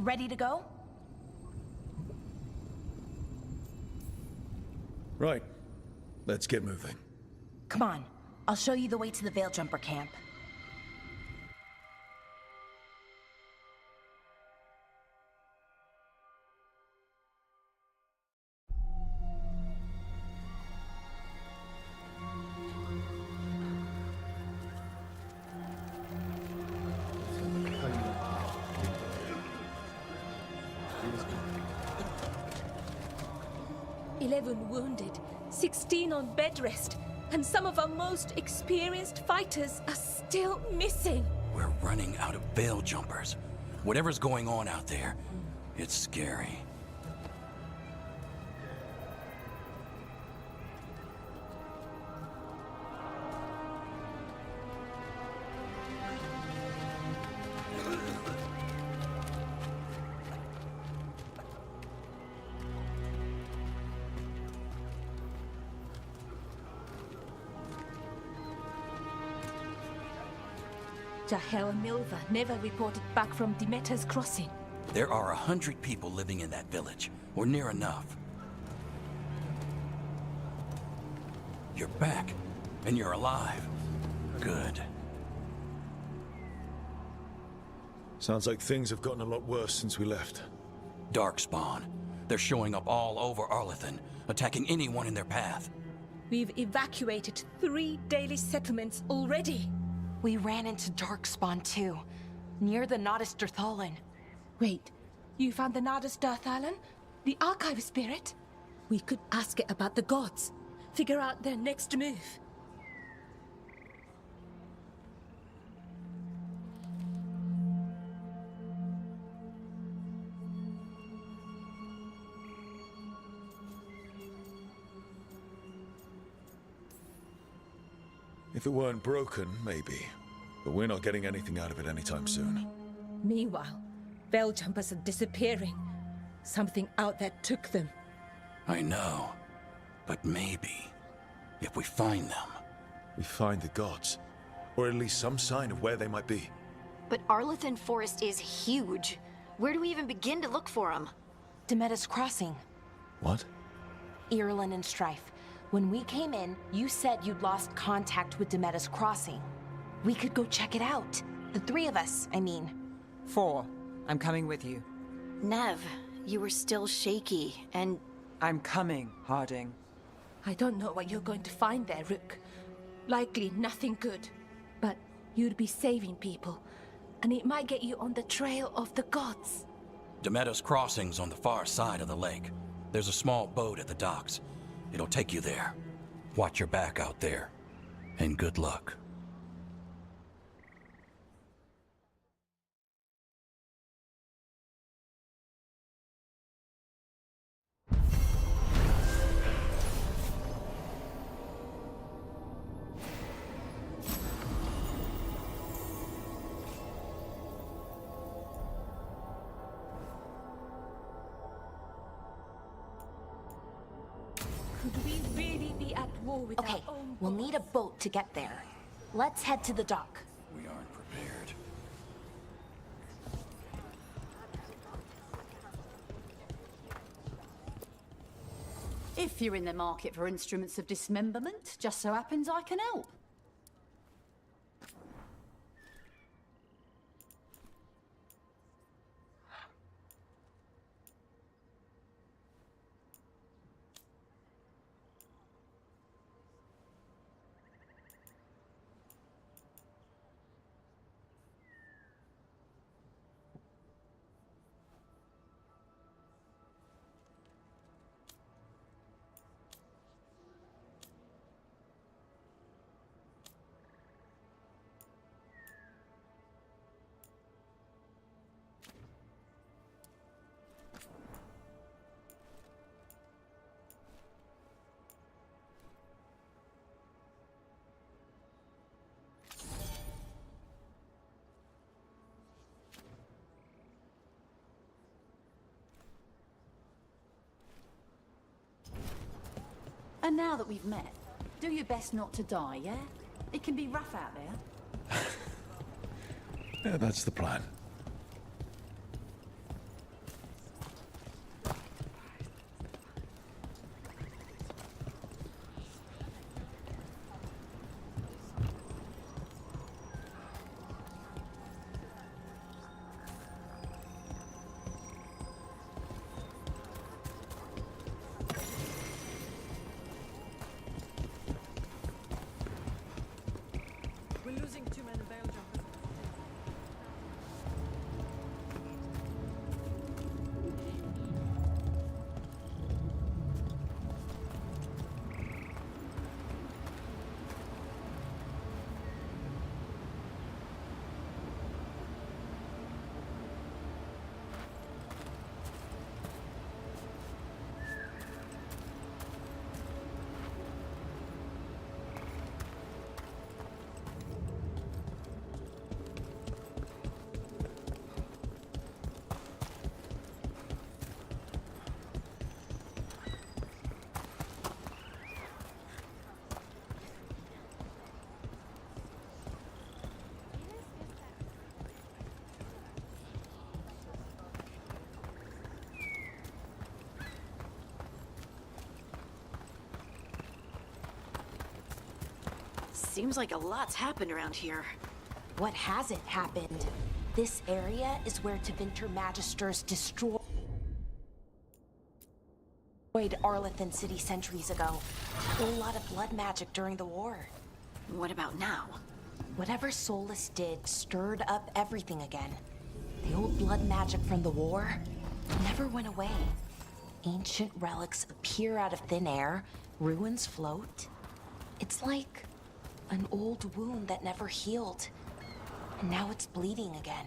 Ready to go? Right. Let's get moving. Come on. I'll show you the way to the Veil Jumper camp. Wounded, 16 on bed rest, and some of our most experienced fighters are still missing. We're running out of Veil Jumpers. Whatever's going on out there, it's scary. Jahel and Milva never reported back from Demeter's crossing. There are 100 people living in that village, or near enough. You're back, and you're alive. Good. Sounds like things have gotten a lot worse since we left. Darkspawn. They're showing up all over Arlathan, attacking anyone in their path. We've evacuated 3 daily settlements already. We ran into Darkspawn too, near the Nodus Dirthalan. Wait, you found the Nodus Dirthalan? The Archive Spirit? We could ask it about the gods. Figure out their next move. If it weren't broken, maybe. But we're not getting anything out of it anytime soon. Meanwhile, Veil Jumpers are disappearing. Something out there took them. I know. But maybe, if we find them... We find the gods. Or at least some sign of where they might be. But Arlathan Forest is huge. Where do we even begin to look for them? Demeter's Crossing. What? Irulan and Strife. When we came in, you said you'd lost contact with Demeter's Crossing. We could go check it out. The 3 of us, I mean. 4. I'm coming with you. Nev, you were still shaky, and... I'm coming, Harding. I don't know what you're going to find there, Rook. Likely nothing good. But you'd be saving people, and it might get you on the trail of the gods. Demeter's Crossing's on the far side of the lake. There's a small boat at the docks. It'll take you there. Watch your back out there. And good luck. Could we really be at war with Okay, our own we'll need a boat to get there. Let's head to the dock. We aren't prepared. If you're in the market for instruments of dismemberment, just so happens I can help. And now that we've met, do your best not to die, yeah? It can be rough out there. Yeah, that's the plan. Seems like a lot's happened around here. What hasn't happened? This area is where Tevinter Magisters destroyed Arlathan City centuries ago. A whole lot of blood magic during the war. What about now? Whatever Solus did stirred up everything again. The old blood magic from the war never went away. Ancient relics appear out of thin air, ruins float. It's like an old wound that never healed, and now it's bleeding again.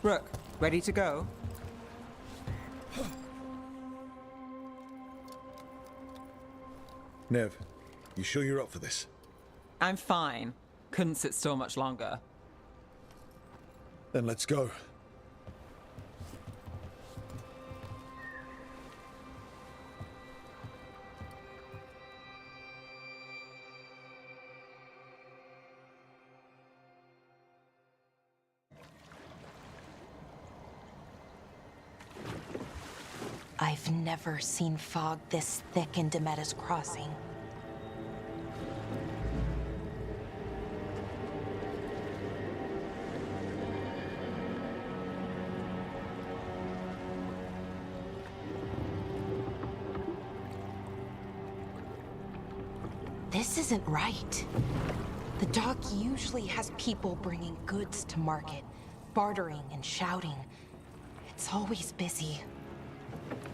Rook, ready to go? Nev, you sure you're up for this? I'm fine. Couldn't sit still much longer. Then let's go. I've never seen fog this thick in Demeda's Crossing. This isn't right. The dock usually has people bringing goods to market, bartering and shouting. It's always busy.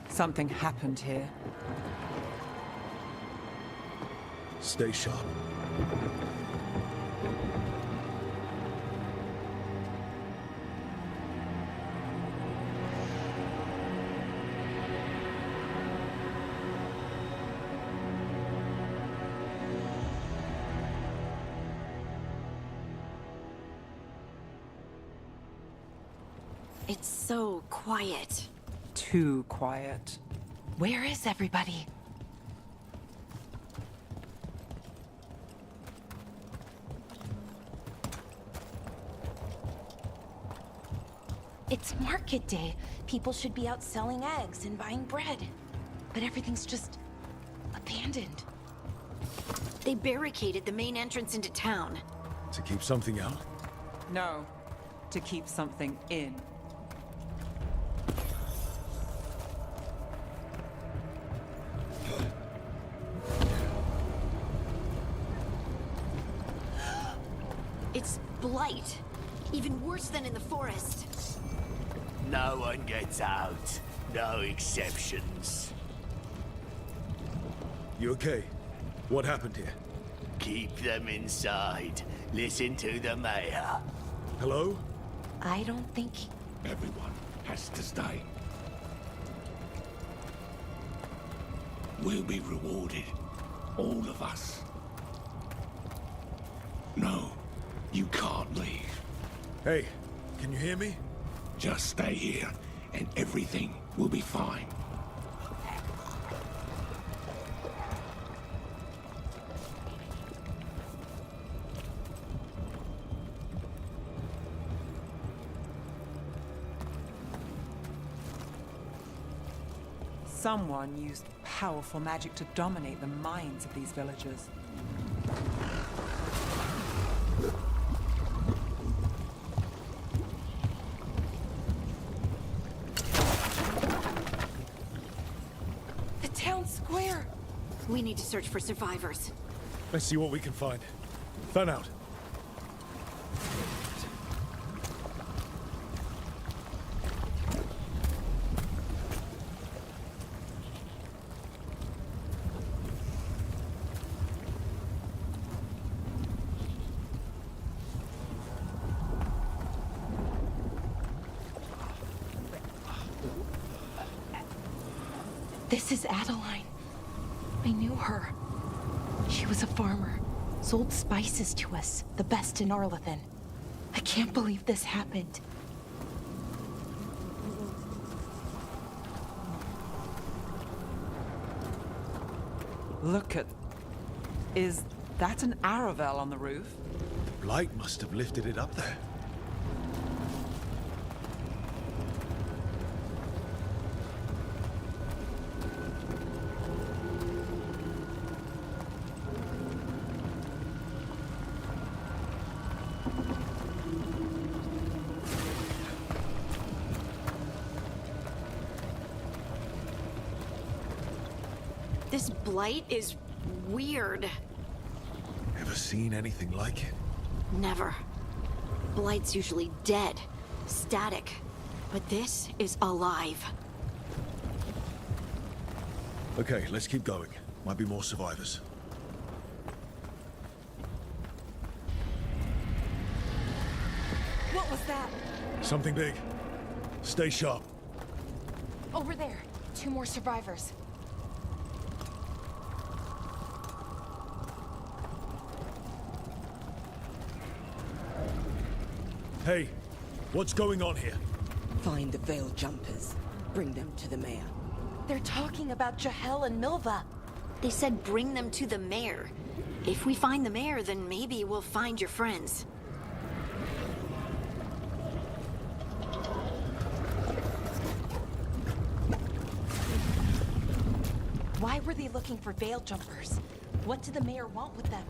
Something happened here. Stay sharp. It's so quiet. Too quiet. Where is everybody? It's market day. People should be out selling eggs and buying bread. But everything's just abandoned. They barricaded the main entrance into town. To keep something out? No, to keep something in. It's blight. Even worse than in the forest. No one gets out. No exceptions. You okay? What happened here? Keep them inside. Listen to the mayor. Hello? I don't think... Everyone has to stay. We'll be rewarded. All of us. No, you can't leave. Hey, can you hear me? Just stay here, and everything will be fine. Someone used powerful magic to dominate the minds of these villagers. The town square! We need to search for survivors. Let's see what we can find. Fan out. This is Adeline. I knew her. She was a farmer, sold spices to us, the best in Arlathan. I can't believe this happened. Look at... Is that an Aravel on the roof? Blight must have lifted it up there. This blight is weird. Ever seen anything like it? Never. Blight's usually dead, static. But this is alive. Okay, let's keep going. Might be more survivors. What was that? Something big. Stay sharp. Over there. 2 more survivors. Hey, what's going on here? Find the Veiled Jumpers. Bring them to the mayor. They're talking about Jahel and Milva. They said bring them to the mayor. If we find the mayor, then maybe we'll find your friends. Why were they looking for Veil Jumpers? What did the mayor want with them?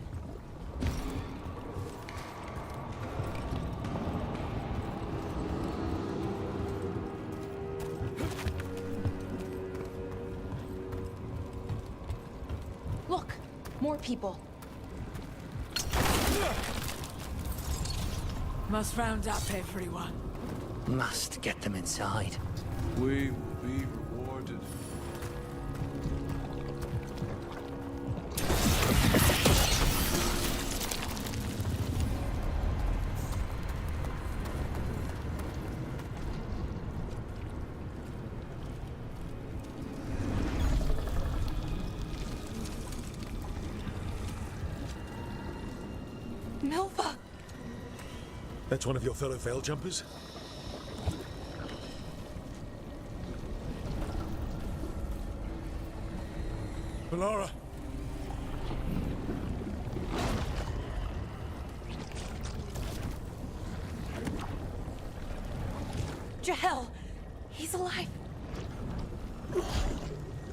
Look! More people. Must round up everyone. Must get them inside. We will be rewarded. Milva! That's one of your fellow Veil Jumpers? Valara! Jahel! He's alive!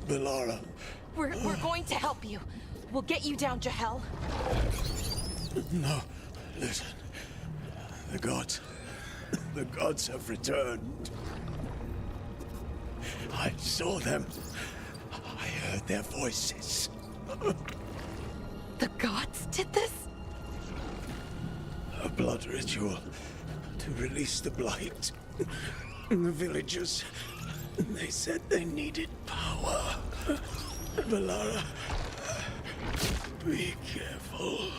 Valara! We're going to help you. We'll get you down, Jahel. No, listen. The gods have returned. I saw them. I heard their voices. The gods did this? A blood ritual to release the blight. The villagers, they said they needed power. Valara, be careful.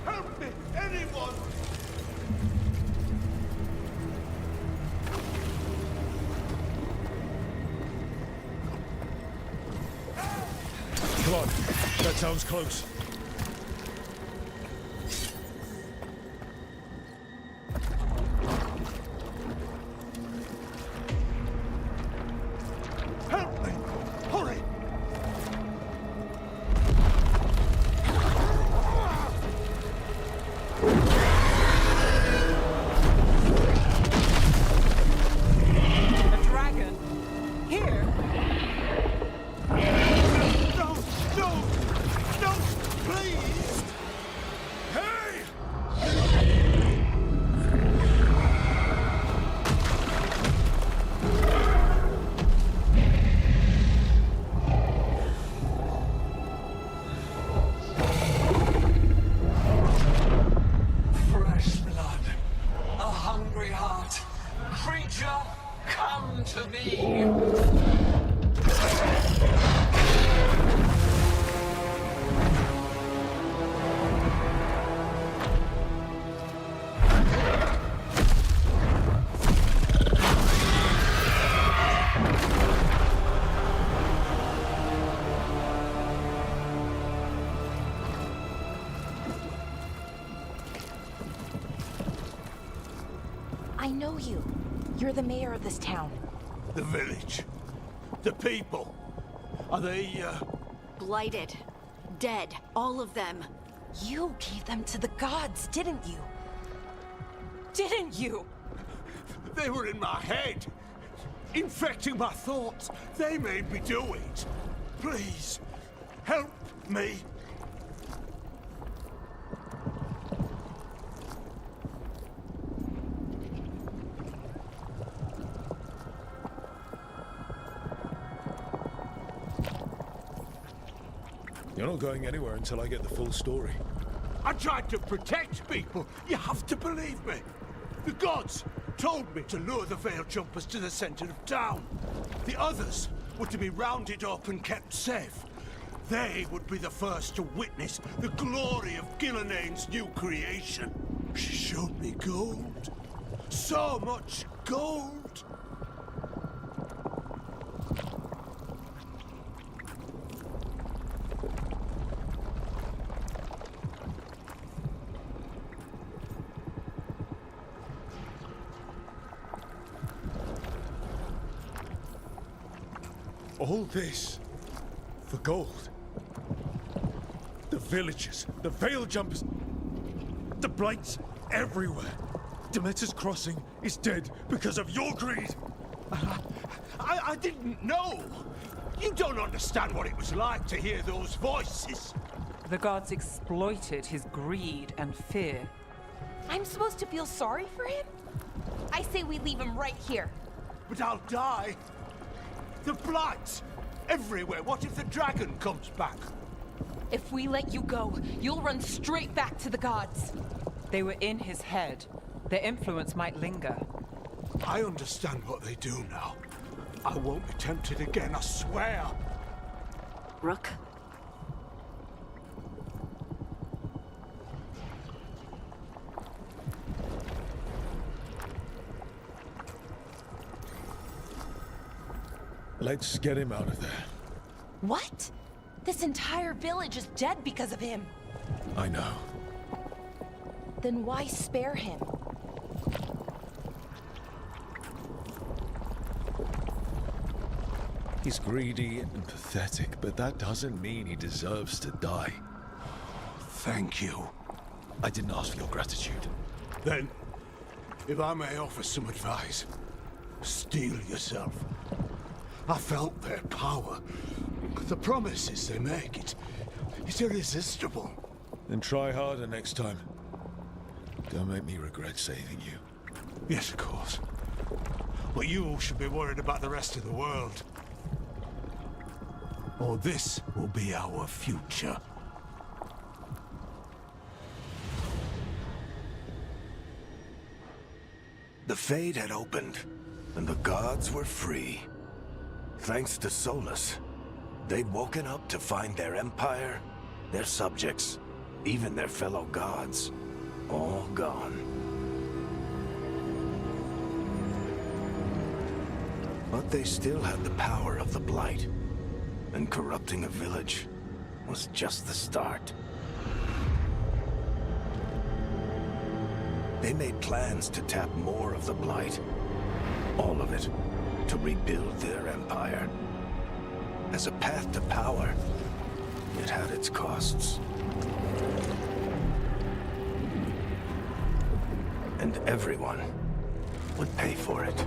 Help me, anyone! That sounds close. Help me! Hurry! A dragon? Here? No! No! No! Please! Hey! Fresh blood, a hungry heart. Creature, come to me. I know you. You're the mayor of this town. The village. The people. Are they, Blighted. Dead. All of them. You gave them to the gods, didn't you? Didn't you? They were in my head. Infecting my thoughts. They made me do it. Please, help me. You're not going anywhere until I get the full story. I tried to protect people. You have to believe me. The gods told me to lure the Veil Jumpers to the center of town. The others were to be rounded up and kept safe. They would be the first to witness the glory of Gilneain's new creation. She showed me gold. So much gold. All this for gold. The villagers, the Veil Jumpers, the Blights everywhere. Demeter's Crossing is dead because of your greed. I didn't know. You don't understand what it was like to hear those voices. The gods exploited his greed and fear. I'm supposed to feel sorry for him? I say we leave him right here. But I'll die. The Blights everywhere. What if the dragon comes back? If we let you go, you'll run straight back to the gods. They were in his head. Their influence might linger. I understand what they do now. I won't be tempted again, I swear. Rook? Let's get him out of there. What? This entire village is dead because of him. I know. Then why spare him? He's greedy and pathetic, but that doesn't mean he deserves to die. Thank you. I didn't ask for your gratitude. Then, if I may offer some advice, steel yourself. I felt their power. The promises they make, it's irresistible. Then try harder next time. Don't make me regret saving you. Yes, of course. But you should be worried about the rest of the world. Or this will be our future. The Fade had opened, and the gods were free. Thanks to Solus, they'd woken up to find their empire, their subjects, even their fellow gods, all gone. But they still had the power of the Blight, and corrupting a village, was just the start. They made plans to tap more of the Blight. All of it. To rebuild their empire. As a path to power, it had its costs. And everyone would pay for it.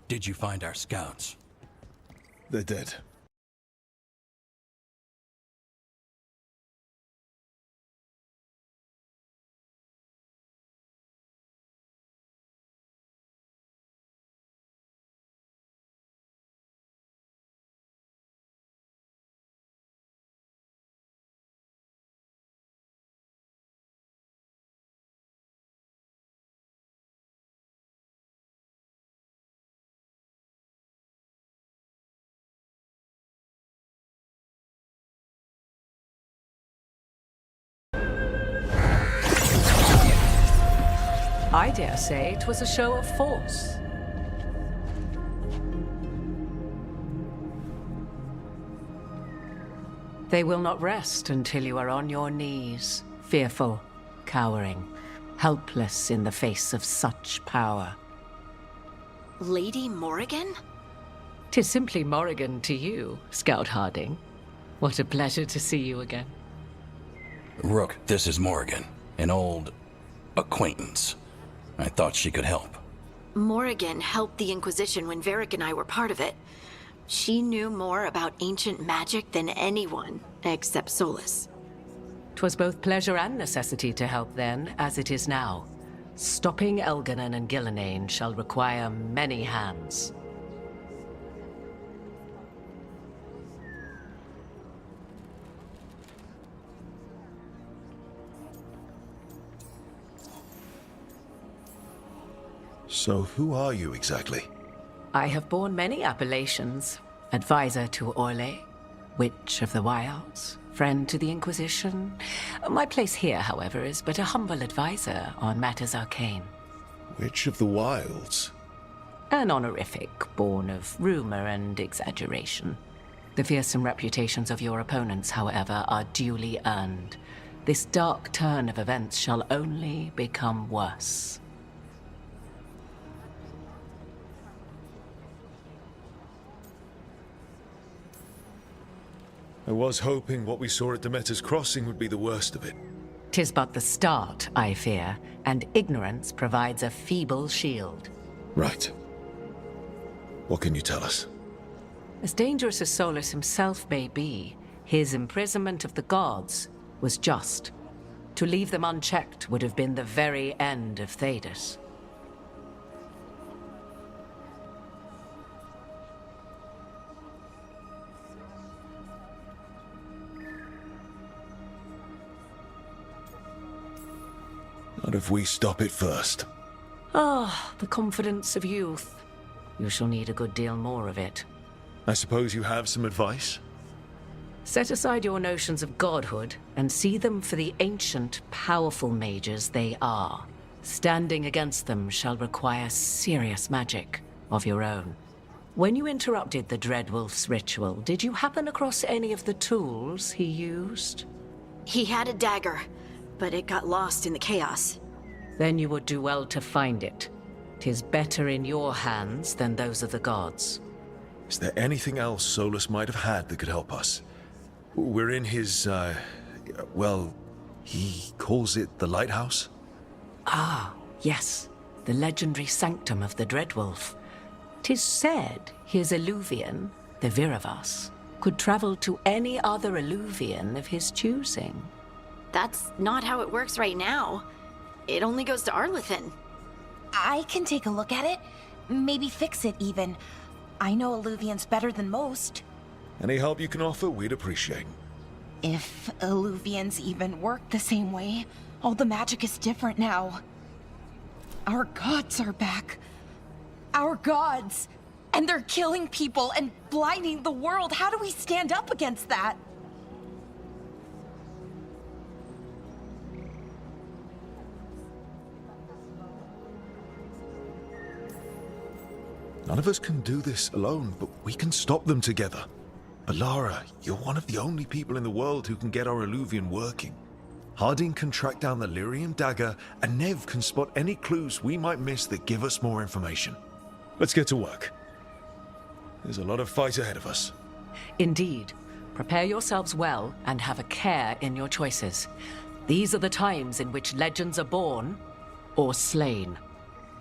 Did you find our scouts? They're dead. I dare say it was a show of force. They will not rest until you are on your knees, fearful, cowering, helpless in the face of such power. Lady Morrigan? 'Tis simply Morrigan to you, Scout Harding. What a pleasure to see you again. Rook, this is Morrigan, an old acquaintance. I thought she could help. Morrigan helped the Inquisition when Varric and I were part of it. She knew more about ancient magic than anyone, except Solus. 'Twas both pleasure and necessity to help then, as it is now. Stopping Elganon and Gillenane shall require many hands. So who are you exactly? I have borne many appellations. Advisor to Orlais, Witch of the Wilds, friend to the Inquisition. My place here, however, is but a humble advisor on matters arcane. Witch of the Wilds? An honorific born of rumor and exaggeration. The fearsome reputations of your opponents, however, are duly earned. This dark turn of events shall only become worse. I was hoping what we saw at Demeter's Crossing would be the worst of it. 'Tis but the start, I fear, and ignorance provides a feeble shield. Right. What can you tell us? As dangerous as Solus himself may be, his imprisonment of the gods was just. To leave them unchecked would have been the very end of Thedas. Not if we stop it first. Ah, the confidence of youth. You shall need a good deal more of it. I suppose you have some advice? Set aside your notions of godhood and see them for the ancient, powerful mages they are. Standing against them shall require serious magic of your own. When you interrupted the Dreadwolf's ritual, did you happen across any of the tools he used? He had a dagger, but it got lost in the chaos. Then you would do well to find it. 'Tis better in your hands than those of the gods. Is there anything else Solus might have had that could help us? We're in his, well, he calls it the lighthouse? Ah, yes. The legendary sanctum of the Dreadwolf. 'Tis said his Eluvian, the Viravas, could travel to any other Eluvian of his choosing. That's not how it works right now. It only goes to Arlethan. I can take a look at it. Maybe fix it, even. I know Eluvians better than most. Any help you can offer, we'd appreciate. If Eluvians even work the same way, all the magic is different now. Our gods are back. Our gods! And they're killing people and blinding the world. How do we stand up against that? None of us can do this alone, but we can stop them together. Alara, you're one of the only people in the world who can get our Eluvian working. Harding can track down the Lyrium dagger, and Nev can spot any clues we might miss that give us more information. Let's get to work. There's a lot of fight ahead of us. Indeed. Prepare yourselves well and have a care in your choices. These are the times in which legends are born or slain.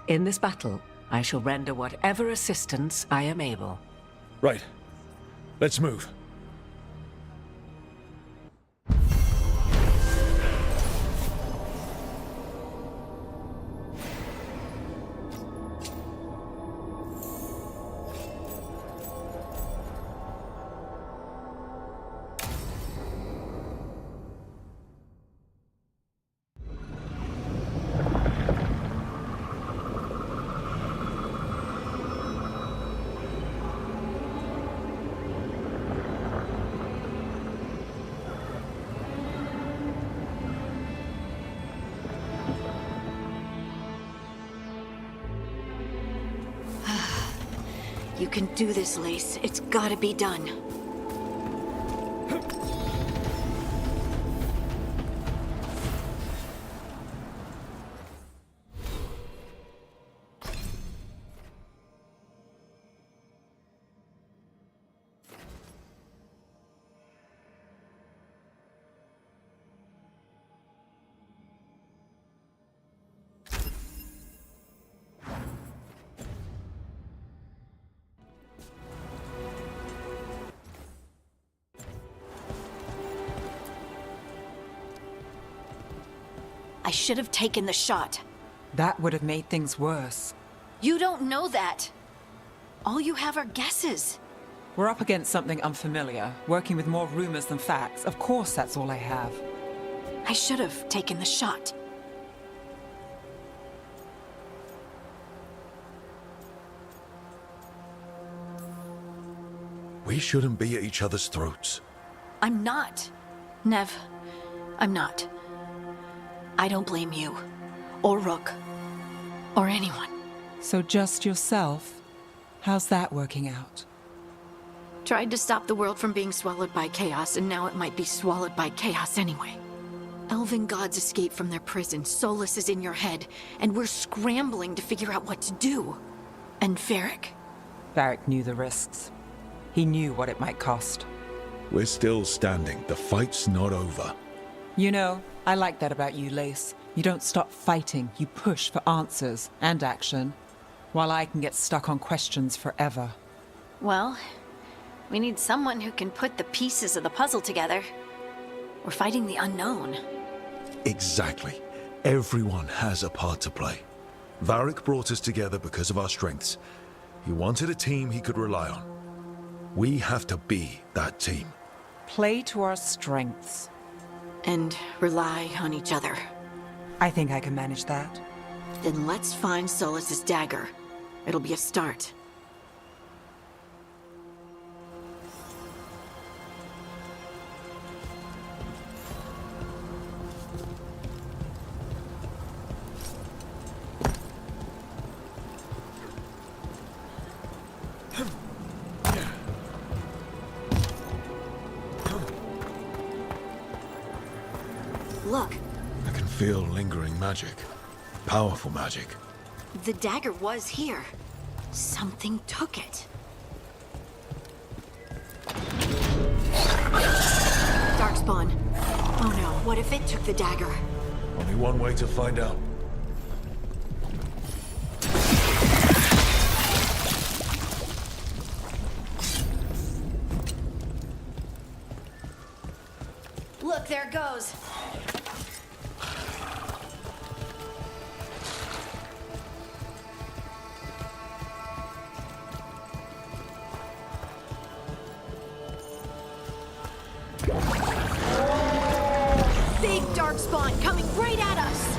In this battle, I shall render whatever assistance I am able. Right. Let's move. You can do this, Lace. It's gotta be done. I should have taken the shot. That would have made things worse. You don't know that. All you have are guesses. We're up against something unfamiliar, working with more rumors than facts. Of course, that's all I have. I should have taken the shot. We shouldn't be at each other's throats. I'm not. Nev, I'm not. I don't blame you, or Rook, or anyone. So just yourself? How's that working out? Tried to stop the world from being swallowed by chaos, and now it might be swallowed by chaos anyway. Elven gods escape from their prison, Solus is in your head, and we're scrambling to figure out what to do. And Varric? Varric knew the risks. He knew what it might cost. We're still standing. The fight's not over. You know, I like that about you, Lace. You don't stop fighting. You push for answers and action, while I can get stuck on questions forever. Well, we need someone who can put the pieces of the puzzle together. We're fighting the unknown. Exactly. Everyone has a part to play. Varric brought us together because of our strengths. He wanted a team he could rely on. We have to be that team. Play to our strengths. And rely on each other. I think I can manage that. Then let's find Solus's dagger. It'll be a start. Look. I can feel lingering magic. Powerful magic. The dagger was here. Something took it. Darkspawn. Oh no, what if it took the dagger? Only one way to find out. Look, there it goes. Big Darkspawn coming right at us!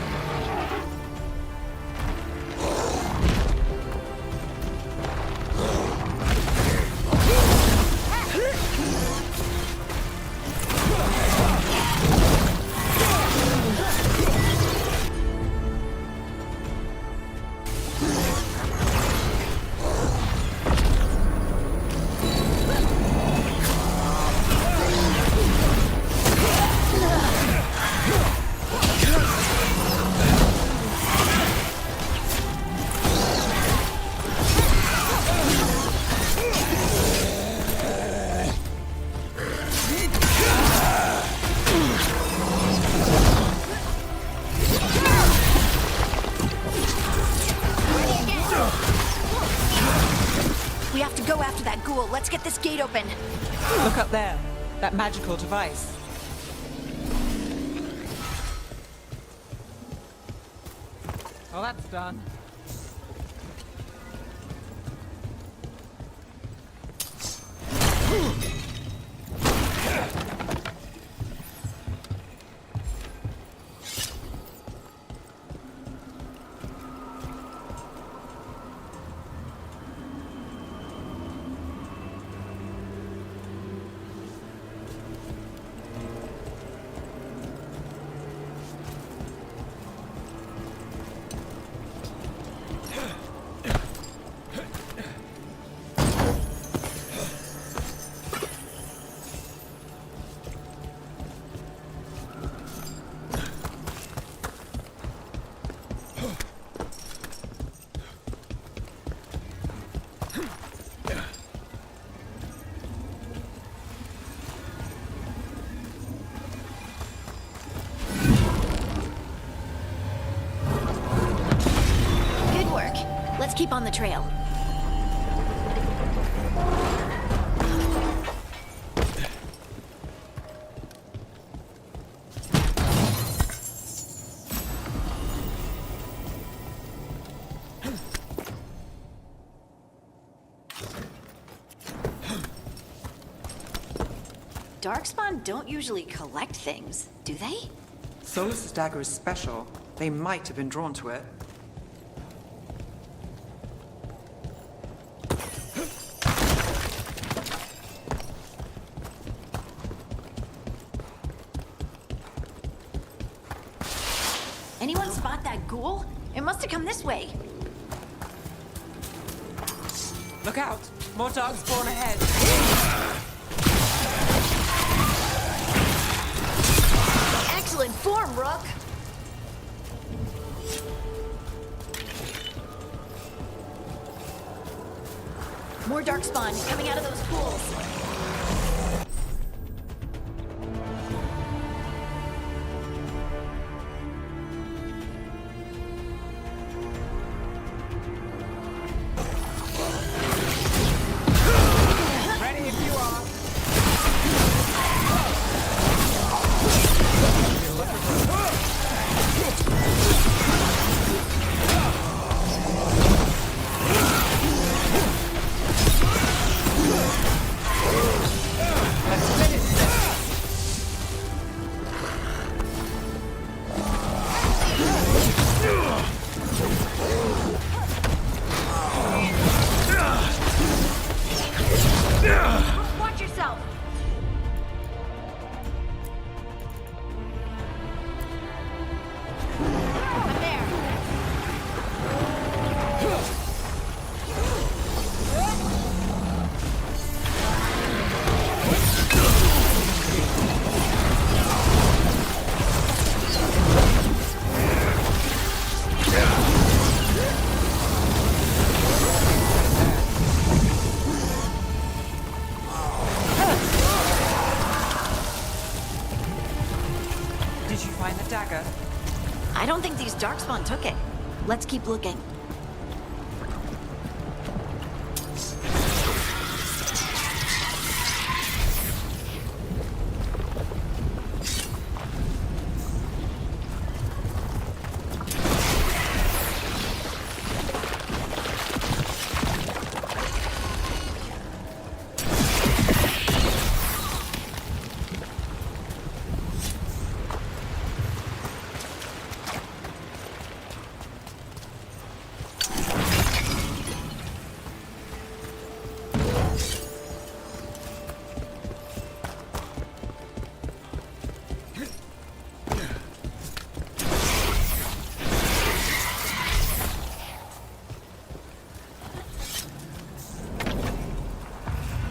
We have to go after that ghoul. Let's get this gate open. Look up there. That magical device. Well, that's done. Let's keep on the trail. Darkspawn don't usually collect things, do they? Solus's dagger is special. They might have been drawn to it. Anyone spot that ghoul? It must have come this way. Look out! More dogs spawn ahead! Excellent form, Rook. More darkspawn coming out of those pools. Watch yourself! I'm there! Did you find the dagger? I don't think these darkspawn took it. Let's keep looking.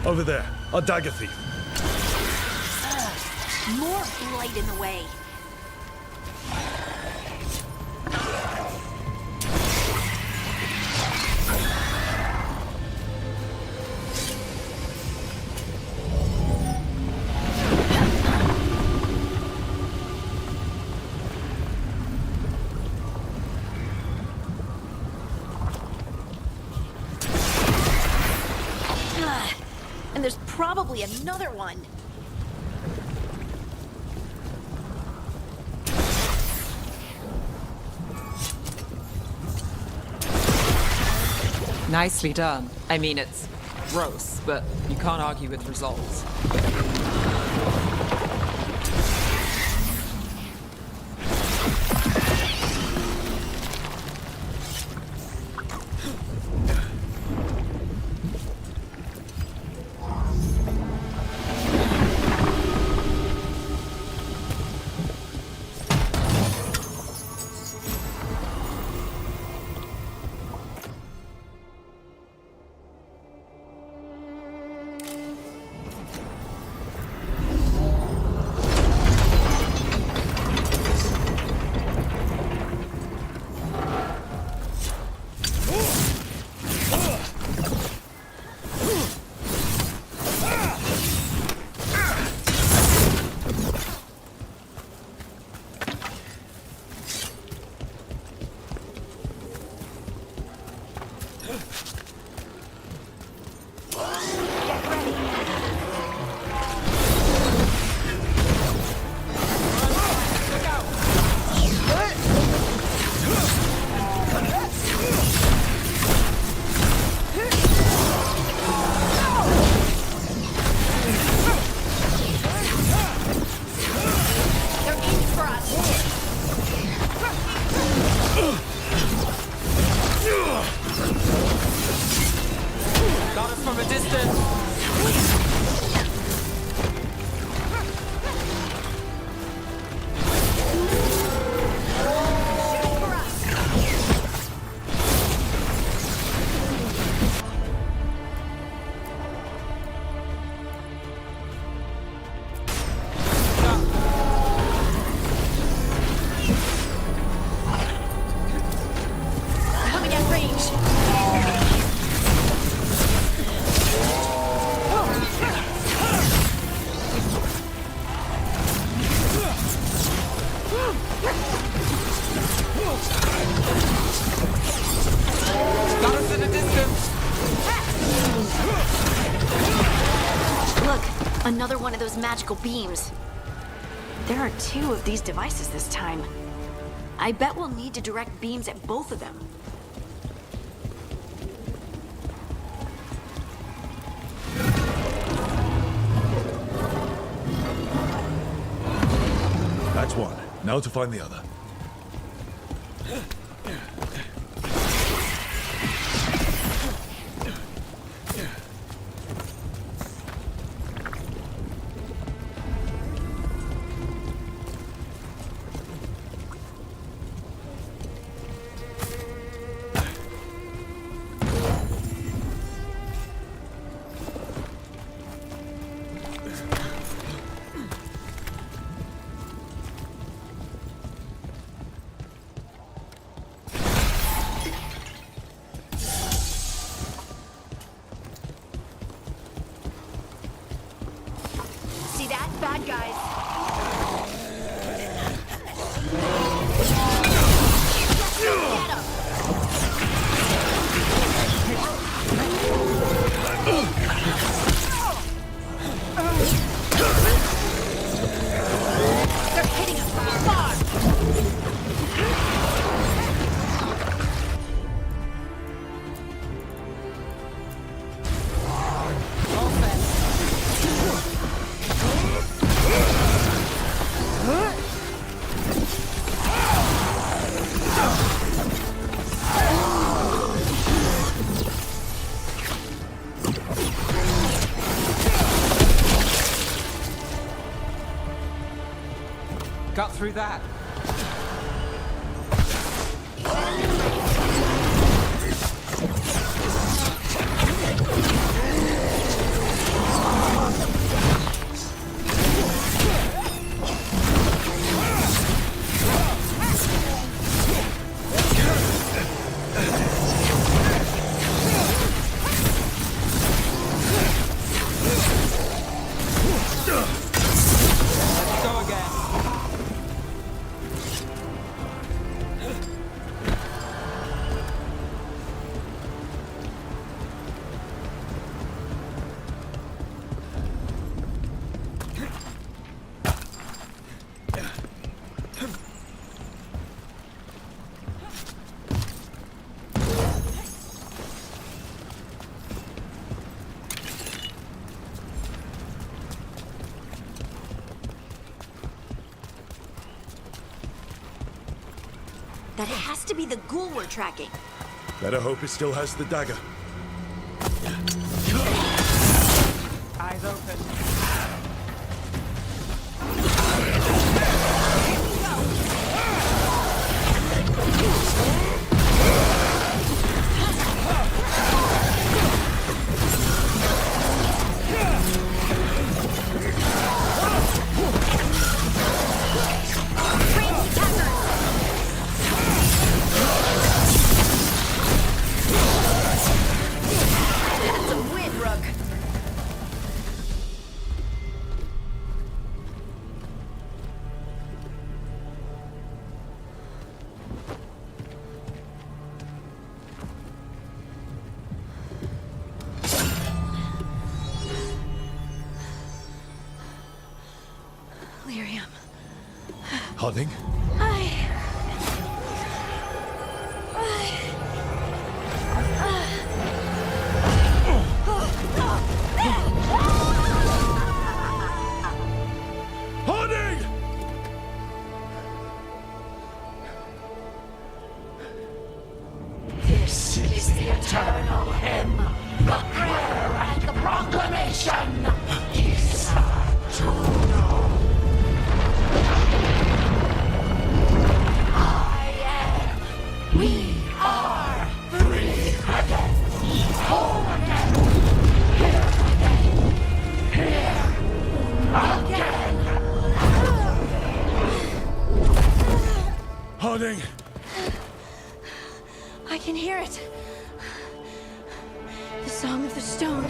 Over there, our dagger thief. More blight in the way. And there's probably another one. Nicely done. I mean, it's gross, but you can't argue with results. Another one of those magical beams. There are 2 of these devices this time. I bet we'll need to direct beams at both of them. That's one. Now to find the other. See that? Bad guys. Get 'em! They're hitting us from far! Got through that. Let's go again. That has to be the ghoul we're tracking. Better hope it still has the dagger. Eyes open. That's a win, Rook. Lyrium. Harding? Harding! This is the eternal hymn, the prayer and the proclamation. Isa Tuno. I am. We are free again. Whole again. Here again. Harding! I can hear it. The Song of the Stone.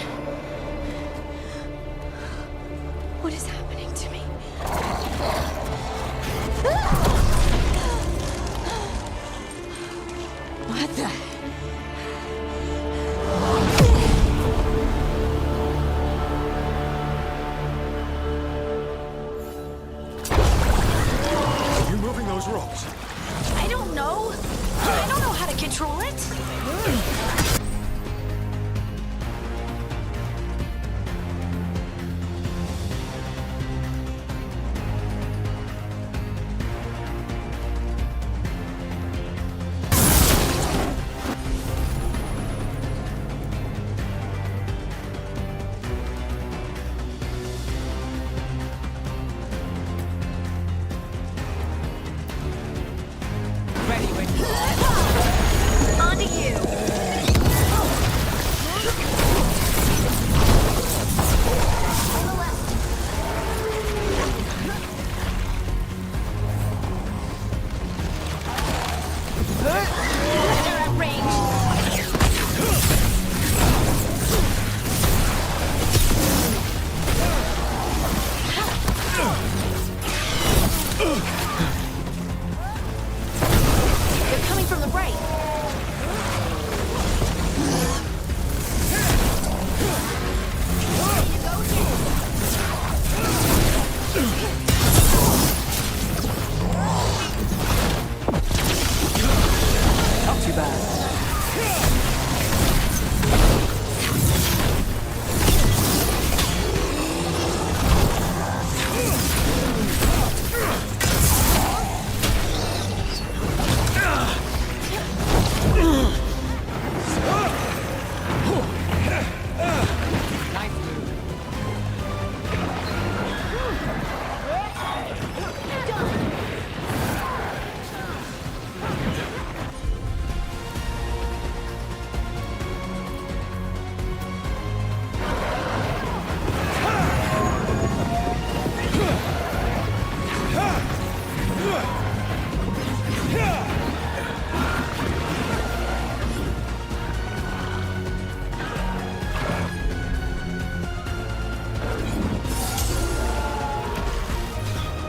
What is happening to me? What the? control it? Onto you. They're at range. They're coming from the right. Not too bad. Nice move.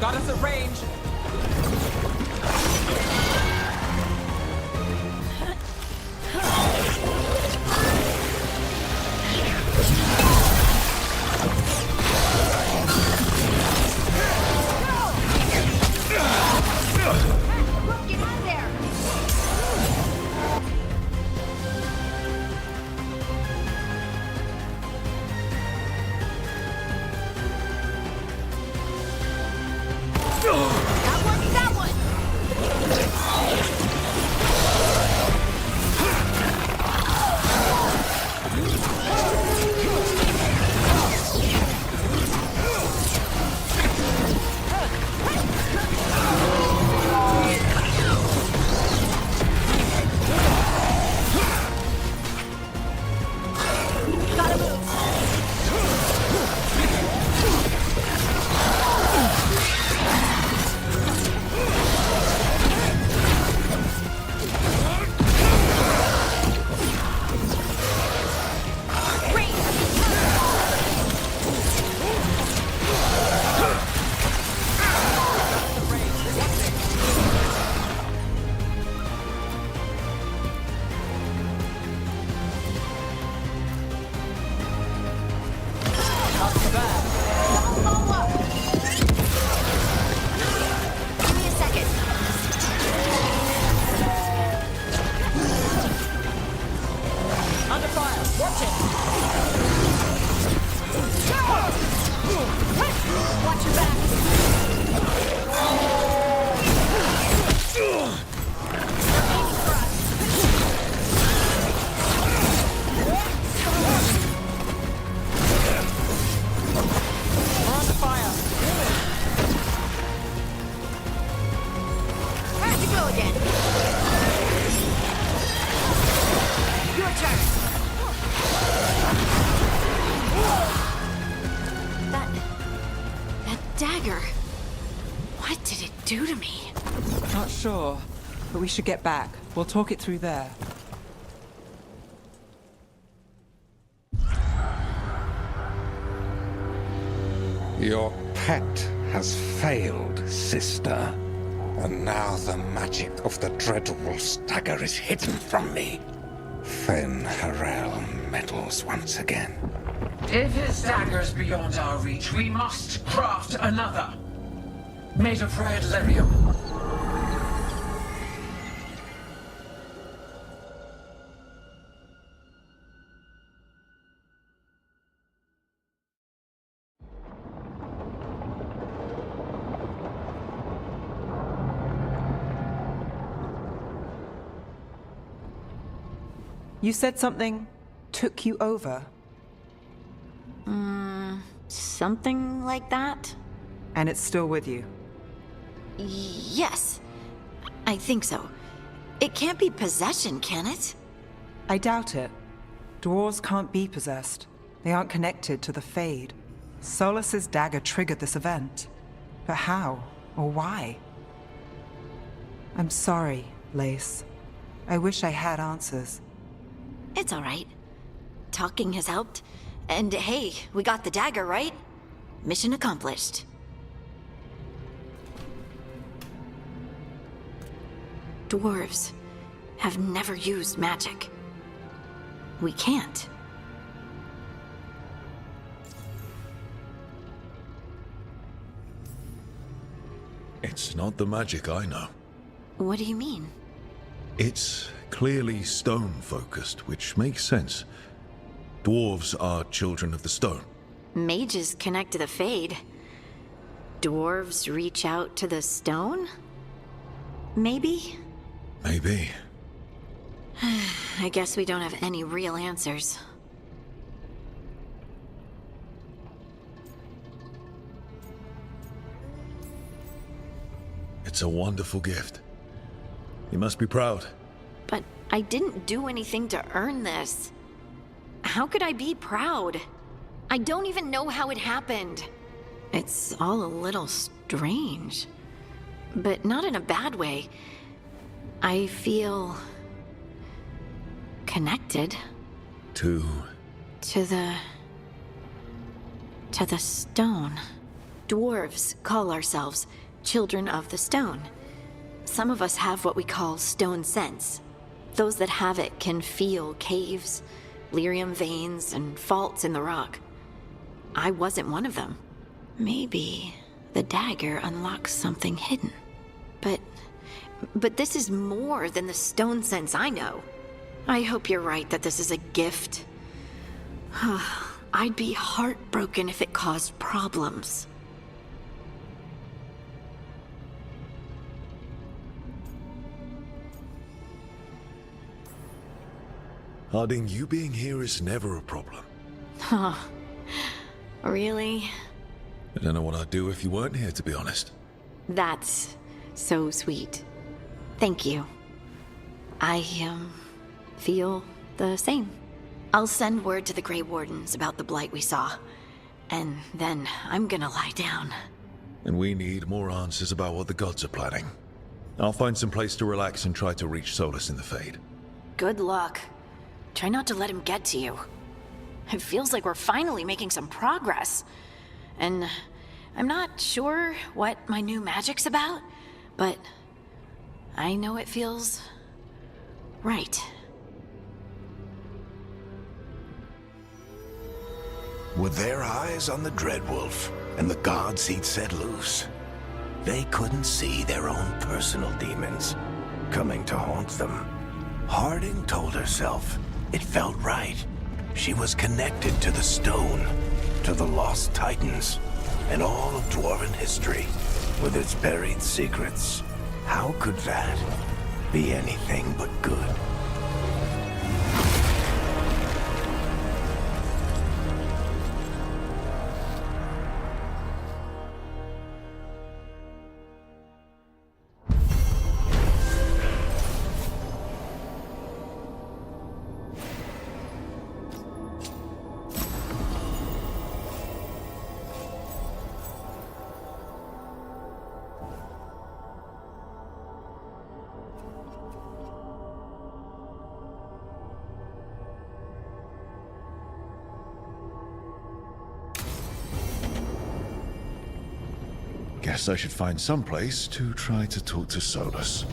Got us at range. Get out there! That one! Gotta move! Not too bad. Follow up! Give me a second. Under fire. Watch it. Watch your back! They're aiming for us. We're under fire. Have to go again. Your turn. That dagger. What did it do to me? Not sure, but we should get back. We'll talk it through there. Your pet has failed, sister. And now the magic of the Dreadwolf's dagger is hidden from me. Fen Harel meddles once again. If his dagger's beyond our reach, we must craft another. Made of red lyrium. You said something took you over. Something like that? And it's still with you. Yes. I think so. It can't be possession, can it? I doubt it. Dwarves can't be possessed. They aren't connected to the Fade. Solus's dagger triggered this event. But how? Or why? I'm sorry, Lace. I wish I had answers. It's all right. Talking has helped. And hey, we got the dagger, right? Mission accomplished. Dwarves have never used magic. We can't. It's not the magic I know. What do you mean? It's clearly stone-focused, which makes sense. Dwarves are children of the stone. Mages connect to the Fade. Dwarves reach out to the stone? Maybe? Maybe. I guess we don't have any real answers. It's a wonderful gift. You must be proud. But I didn't do anything to earn this. How could I be proud? I don't even know how it happened. It's all a little strange. But not in a bad way. I feel... connected. To the stone. Dwarves call ourselves children of the stone. Some of us have what we call stone sense. Those that have it can feel caves, lyrium veins, and faults in the rock. I wasn't one of them. Maybe the dagger unlocks something hidden. But this is more than the stone sense I know. I hope you're right that this is a gift. I'd be heartbroken if it caused problems. Harding, you being here is never a problem. Huh. Really? I don't know what I'd do if you weren't here, to be honest. That's so sweet. Thank you. I, feel the same. I'll send word to the Grey Wardens about the blight we saw. And then I'm gonna lie down. And we need more answers about what the gods are planning. I'll find some place to relax and try to reach Solus in the Fade. Good luck. Try not to let him get to you. It feels like we're finally making some progress. And I'm not sure what my new magic's about, but I know it feels right. With their eyes on the Dreadwolf and the gods he'd set loose, they couldn't see their own personal demons coming to haunt them. Harding told herself it felt right. She was connected to the stone, to the lost titans, and all of Dwarven history, with its buried secrets. How could that be anything but good? Guess I should find some place to try to talk to Solus.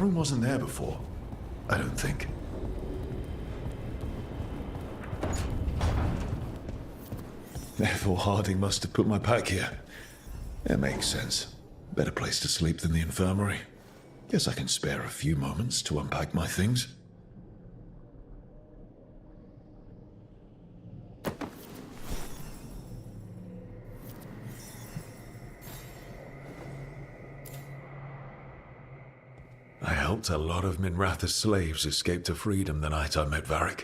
room wasn't there before. I don't think. Therefore, Harding must have put my pack here. It makes sense. Better place to sleep than the infirmary. Guess I can spare a few moments to unpack my things. I helped a lot of Minratha's slaves escape to freedom the night I met Varric.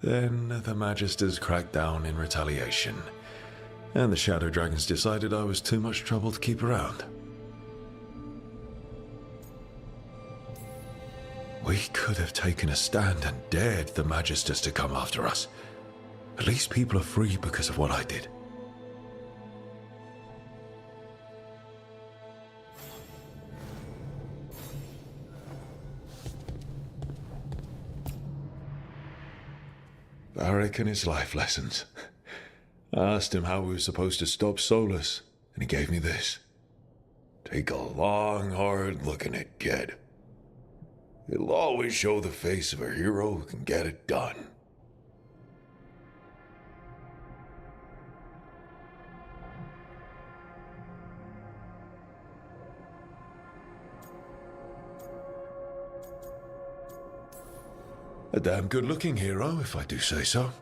Then the Magisters cracked down in retaliation, and the Shadow Dragons decided I was too much trouble to keep around. We could have taken a stand and dared the Magisters to come after us. At least people are free because of what I did. Varric and his life lessons. I asked him how we were supposed to stop Solus, and he gave me this. Take a long, hard look at it, kid. It'll always show the face of a hero who can get it done. A damn good-looking hero, if I do say so.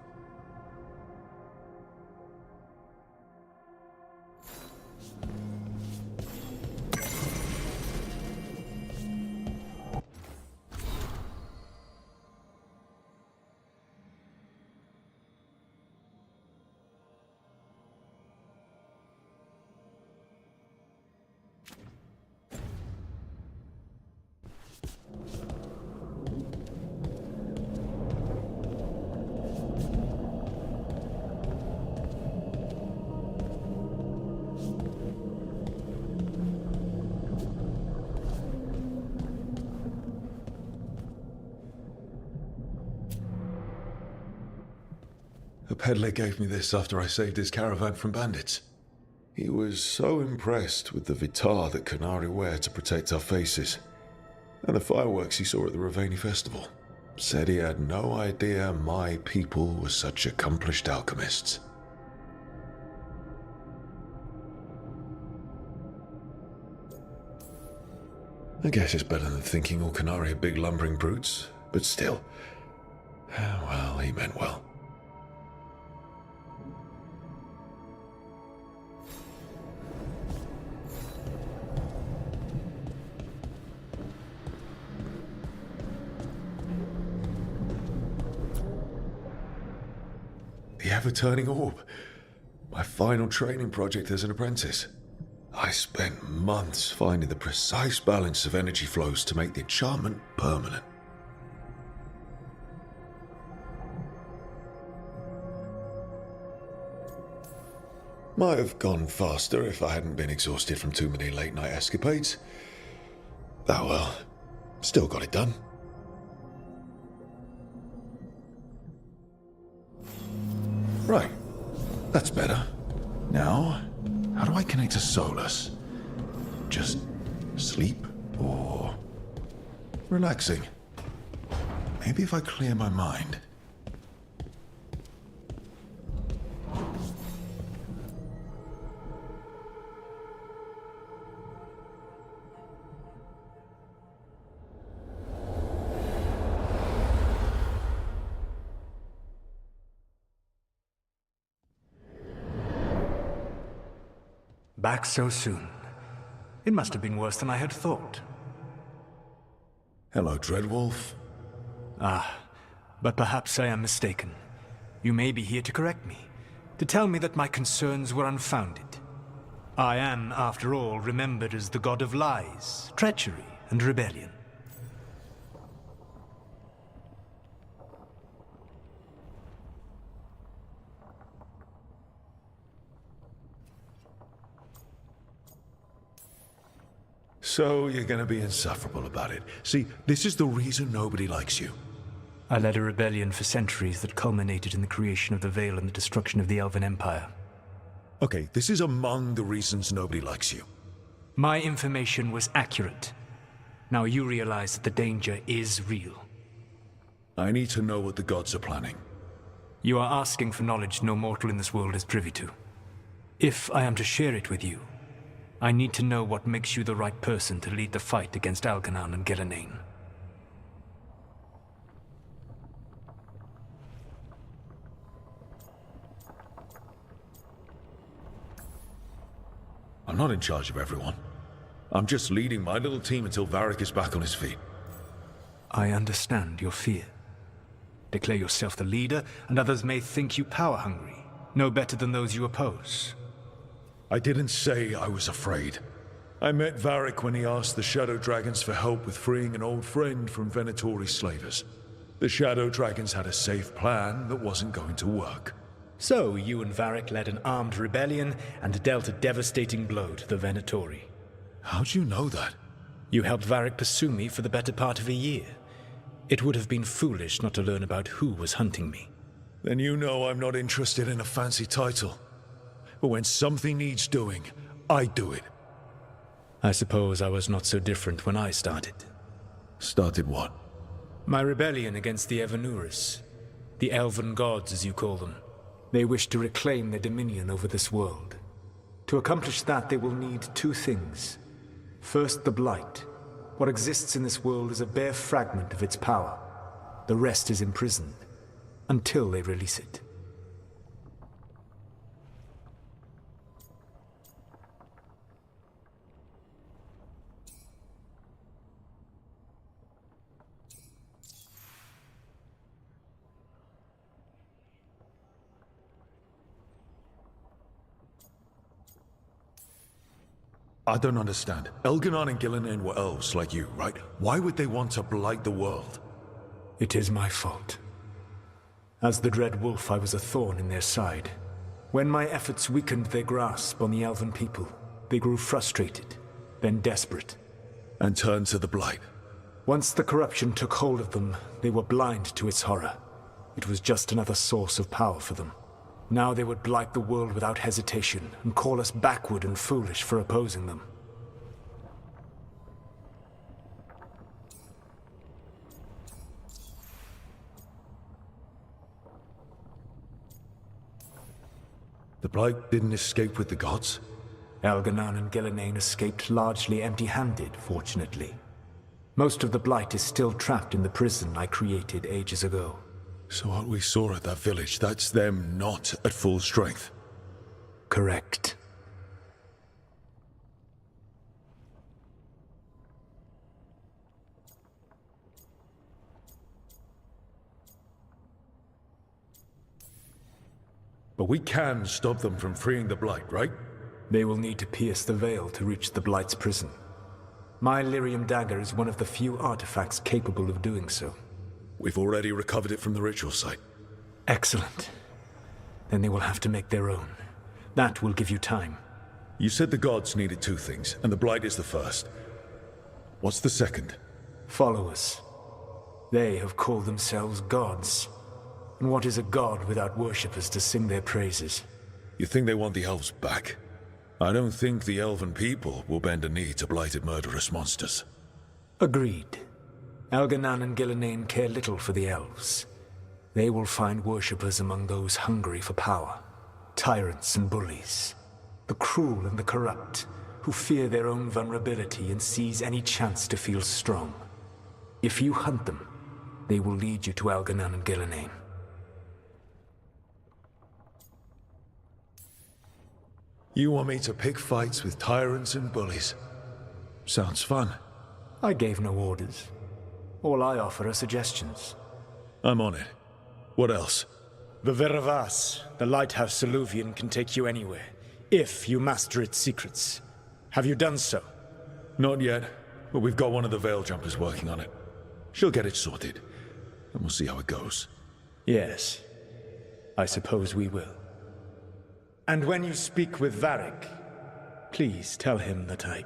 A peddler gave me this after I saved his caravan from bandits. He was so impressed with the Vitar that Qunari wear to protect our faces, and the fireworks he saw at the Ravani festival. Said he had no idea my people were such accomplished alchemists. I guess it's better than thinking all Qunari are big lumbering brutes, but still. Well, he meant well. The Ever-Turning Orb. My final training project as an apprentice. I spent months finding the precise balance of energy flows to make the enchantment permanent. Might have gone faster if I hadn't been exhausted from too many late-night escapades. Oh well, still got it done. Right, that's better. Now, how do I connect to Solus? Just sleep or relaxing? Maybe if I clear my mind. Back so soon. It must have been worse than I had thought. Hello, Dreadwolf. Ah, but perhaps I am mistaken. You may be here to correct me, to tell me that my concerns were unfounded. I am, after all, remembered as the god of lies, treachery, and rebellion. So you're gonna be insufferable about it. See, this is the reason nobody likes you. I led a rebellion for centuries that culminated in the creation of the Veil and the destruction of the Elven Empire. Okay, this is among the reasons nobody likes you. My information was accurate. Now you realize that the danger is real. I need to know what the gods are planning. You are asking for knowledge no mortal in this world is privy to. If I am to share it with you, I need to know what makes you the right person to lead the fight against Elganon and Gillenane. I'm not in charge of everyone. I'm just leading my little team until Varric is back on his feet. I understand your fear. Declare yourself the leader, and others may think you power-hungry, no better than those you oppose. I didn't say I was afraid. I met Varric when he asked the Shadow Dragons for help with freeing an old friend from Venatori's slavers. The Shadow Dragons had a safe plan that wasn't going to work. So, you and Varric led an armed rebellion and dealt a devastating blow to the Venatori. How'd you know that? You helped Varric pursue me for the better part of a year. It would have been foolish not to learn about who was hunting me. Then you know I'm not interested in a fancy title. But when something needs doing, I do it. I suppose I was not so different when I started. Started what? My rebellion against the Evanuris. The Elven Gods, as you call them. They wish to reclaim their dominion over this world. To accomplish that, they will need two things. First, the Blight. What exists in this world is a bare fragment of its power. The rest is imprisoned, until they release it. I don't understand. Elganon and Gillenane were elves like you, right? Why would they want to blight the world? It is my fault. As the Dread Wolf, I was a thorn in their side. When my efforts weakened their grasp on the Elven people, they grew frustrated, then desperate. And turned to the Blight. Once the corruption took hold of them, they were blind to its horror. It was just another source of power for them. Now they would blight the world without hesitation, and call us backward and foolish for opposing them. The Blight didn't escape with the gods? Elganon and Gillenane escaped largely empty-handed, fortunately. Most of the Blight is still trapped in the prison I created ages ago. So what we saw at that village, that's them not at full strength? Correct. But we can stop them from freeing the Blight, right? They will need to pierce the veil to reach the Blight's prison. My Lyrium dagger is one of the few artifacts capable of doing so. We've already recovered it from the ritual site. Excellent. Then they will have to make their own. That will give you time. You said the gods needed two things, and the Blight is the first. What's the second? Followers. They have called themselves gods. And what is a god without worshippers to sing their praises? You think they want the elves back? I don't think the elven people will bend a knee to blighted murderous monsters. Agreed. Elganon and Gillenane care little for the elves. They will find worshippers among those hungry for power. Tyrants and bullies. The cruel and the corrupt, who fear their own vulnerability and seize any chance to feel strong. If you hunt them, they will lead you to Elganon and Gillenane. You want me to pick fights with tyrants and bullies? Sounds fun. I gave no orders. All I offer are suggestions. I'm on it. What else? The Veravas, the lighthouse Soluvian, can take you anywhere, if you master its secrets. Have you done so? Not yet, but we've got one of the Veil Jumpers working on it. She'll get it sorted, and we'll see how it goes. Yes, I suppose we will. And when you speak with Varric, please tell him that I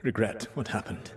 regret what happened.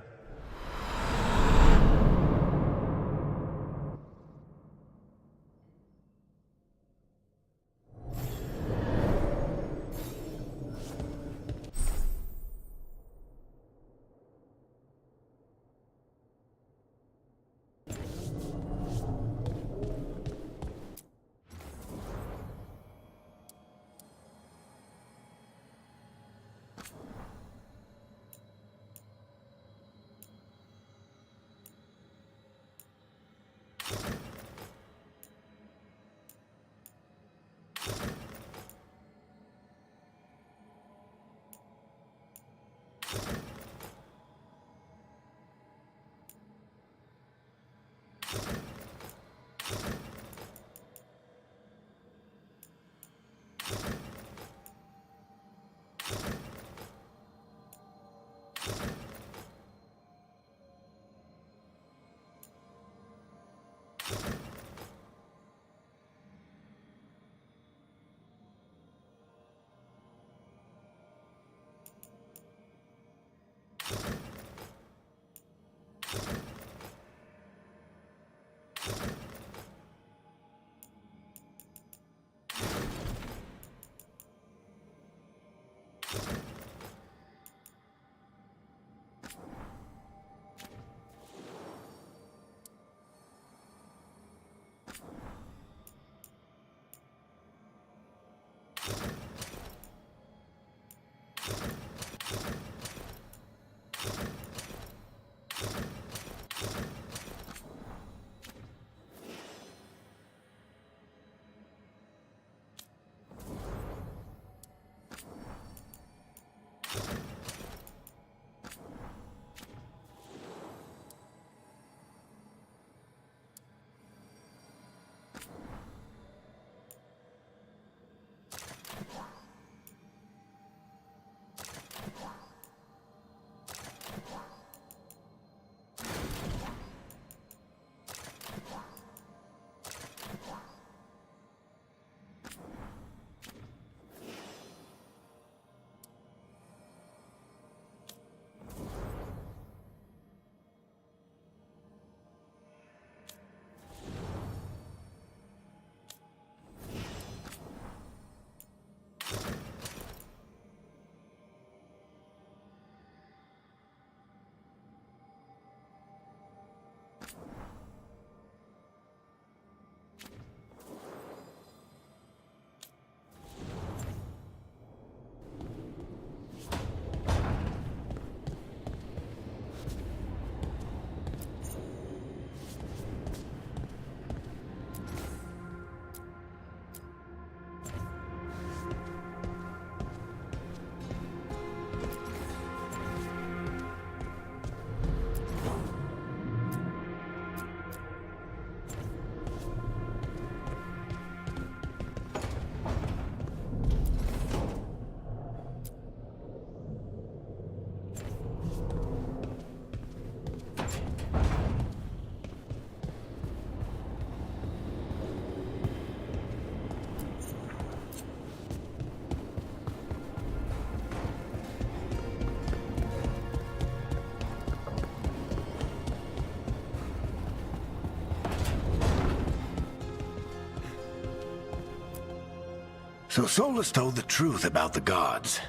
So Solus told the truth about the gods.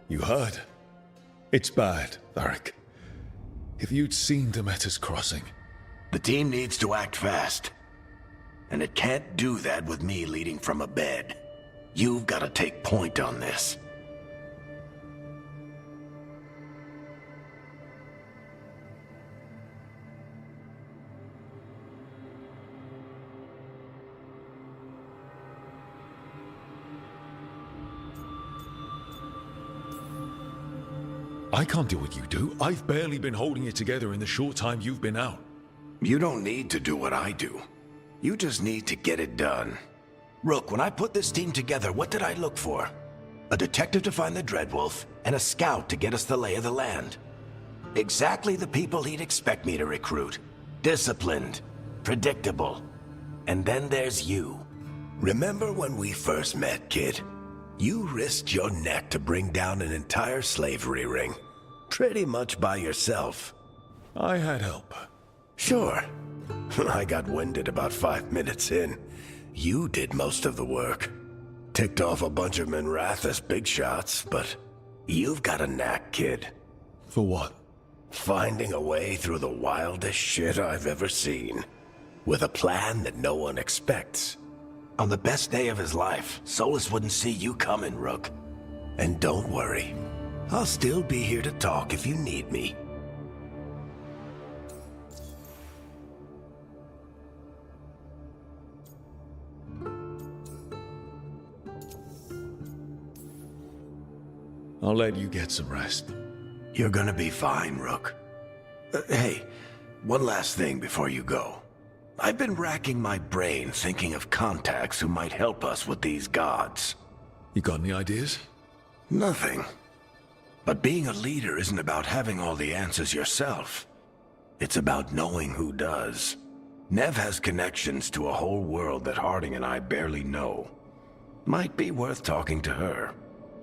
You heard? It's bad, Varric. If you'd seen Demeter's crossing... The team needs to act fast. And it can't do that with me leading from a bed. You've got to take point on this. I can't do what you do. I've barely been holding it together in the short time you've been out. You don't need to do what I do. You just need to get it done. Rook, when I put this team together, what did I look for? A detective to find the Dreadwolf, and a scout to get us the lay of the land. Exactly the people he'd expect me to recruit. Disciplined, predictable. And then there's you. Remember when we first met, kid? You risked your neck to bring down an entire slavery ring. Pretty much by yourself. I had help. Sure. I got winded about 5 minutes in. You did most of the work. Ticked off a bunch of Minrathous big shots, but you've got a knack, kid. For what? Finding a way through the wildest shit I've ever seen. With a plan that no one expects. On the best day of his life, Solus wouldn't see you coming, Rook. And don't worry. I'll still be here to talk if you need me. I'll let you get some rest. You're gonna be fine, Rook. Hey, one last thing before you go. I've been racking my brain thinking of contacts who might help us with these gods. You got any ideas? Nothing. But being a leader isn't about having all the answers yourself. It's about knowing who does. Nev has connections to a whole world that Harding and I barely know. Might be worth talking to her.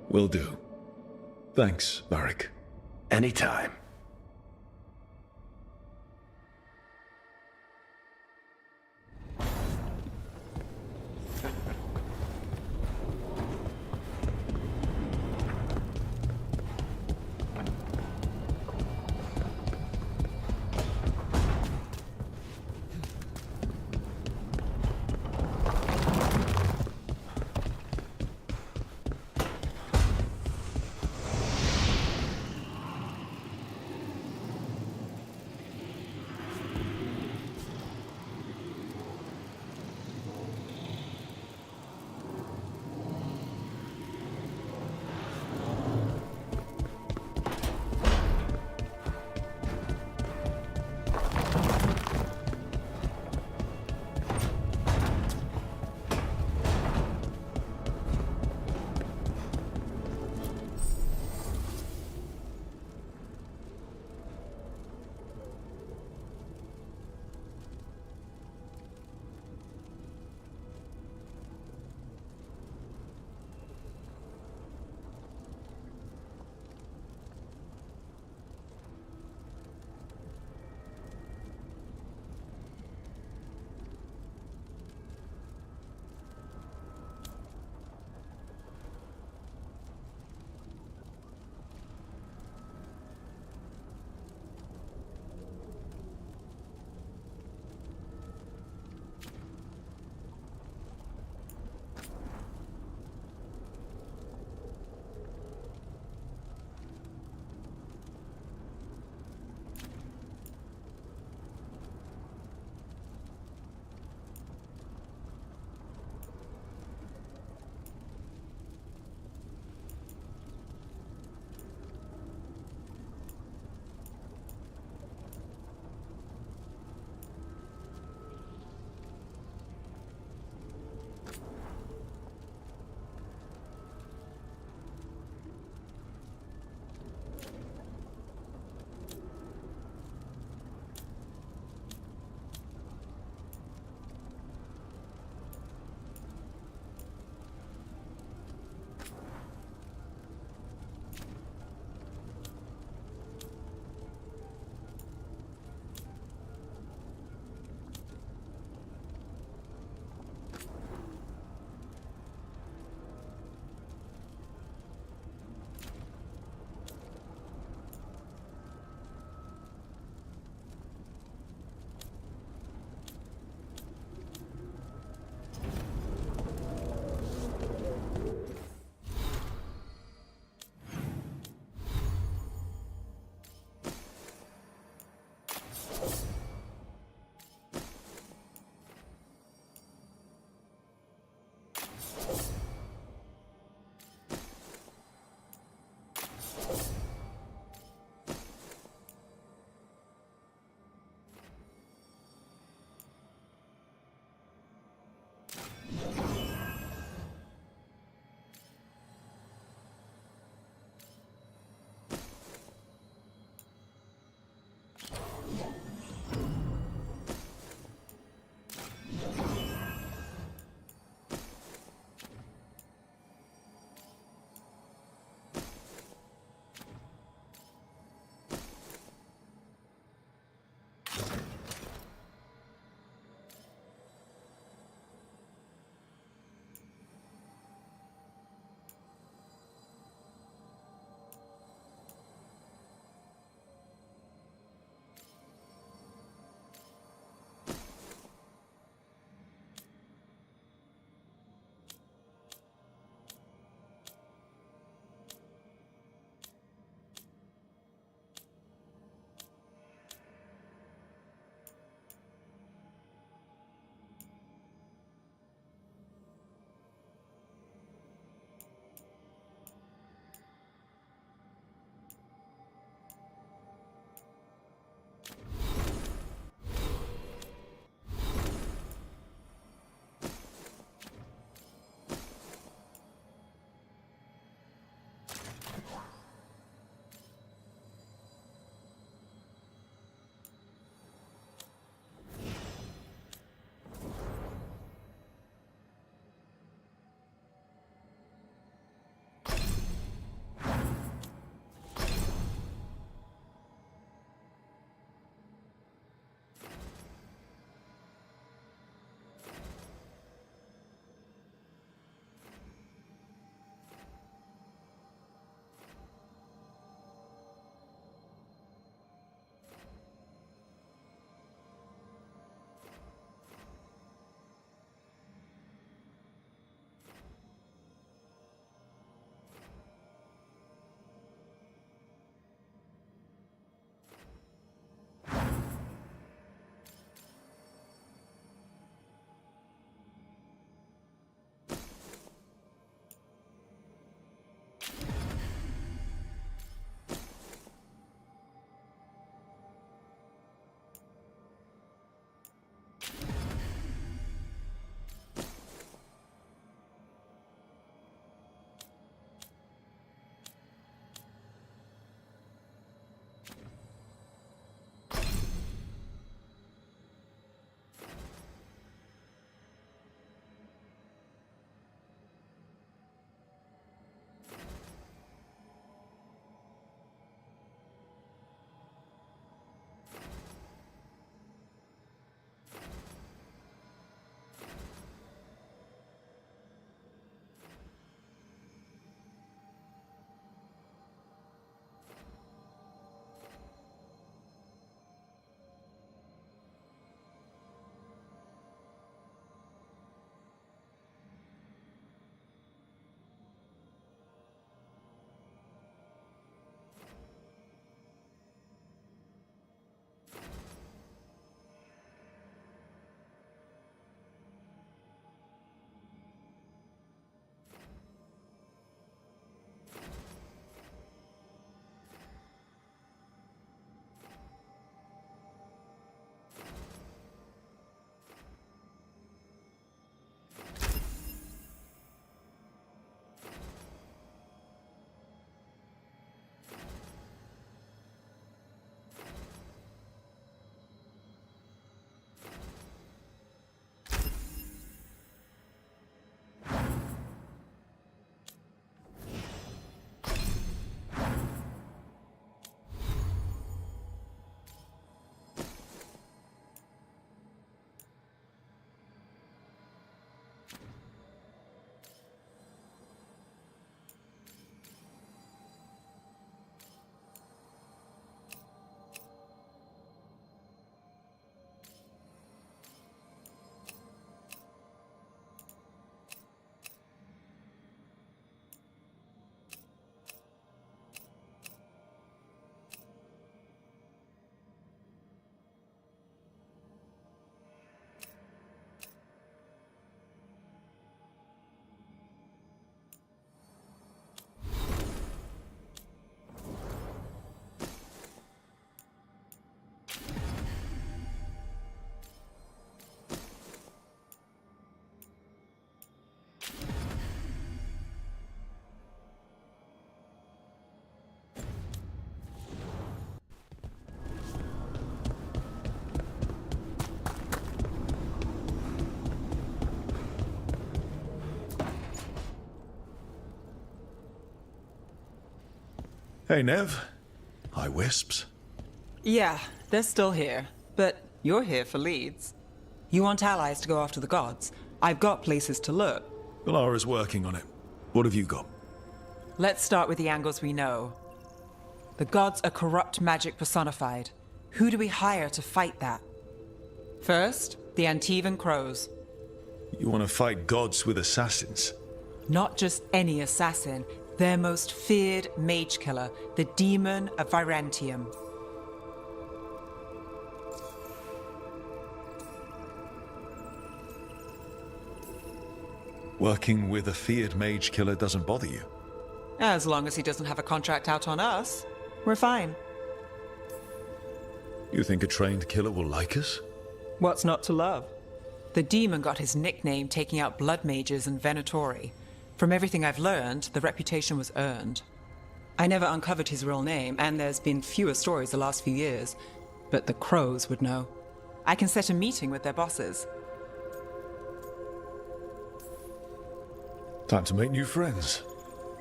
Will do. Thanks, Varric. Anytime. Hey, Nev. Hi, Wisps. Yeah, they're still here. But you're here for leads. You want allies to go after the gods? I've got places to look. Valara's working on it. What have you got? Let's start with the angles we know. The gods are corrupt magic personified. Who do we hire to fight that? First, the Antivan Crows. You want to fight gods with assassins? Not just any assassin, their most feared mage killer, the Demon of Virantium. Working with a feared mage killer doesn't bother you? As long as he doesn't have a contract out on us, we're fine. You think a trained killer will like us? What's not to love? The demon got his nickname taking out blood mages and Venatori. From everything I've learned, the reputation was earned. I never uncovered his real name, and there's been fewer stories the last few years, but the Crows would know. I can set a meeting with their bosses. Time to make new friends.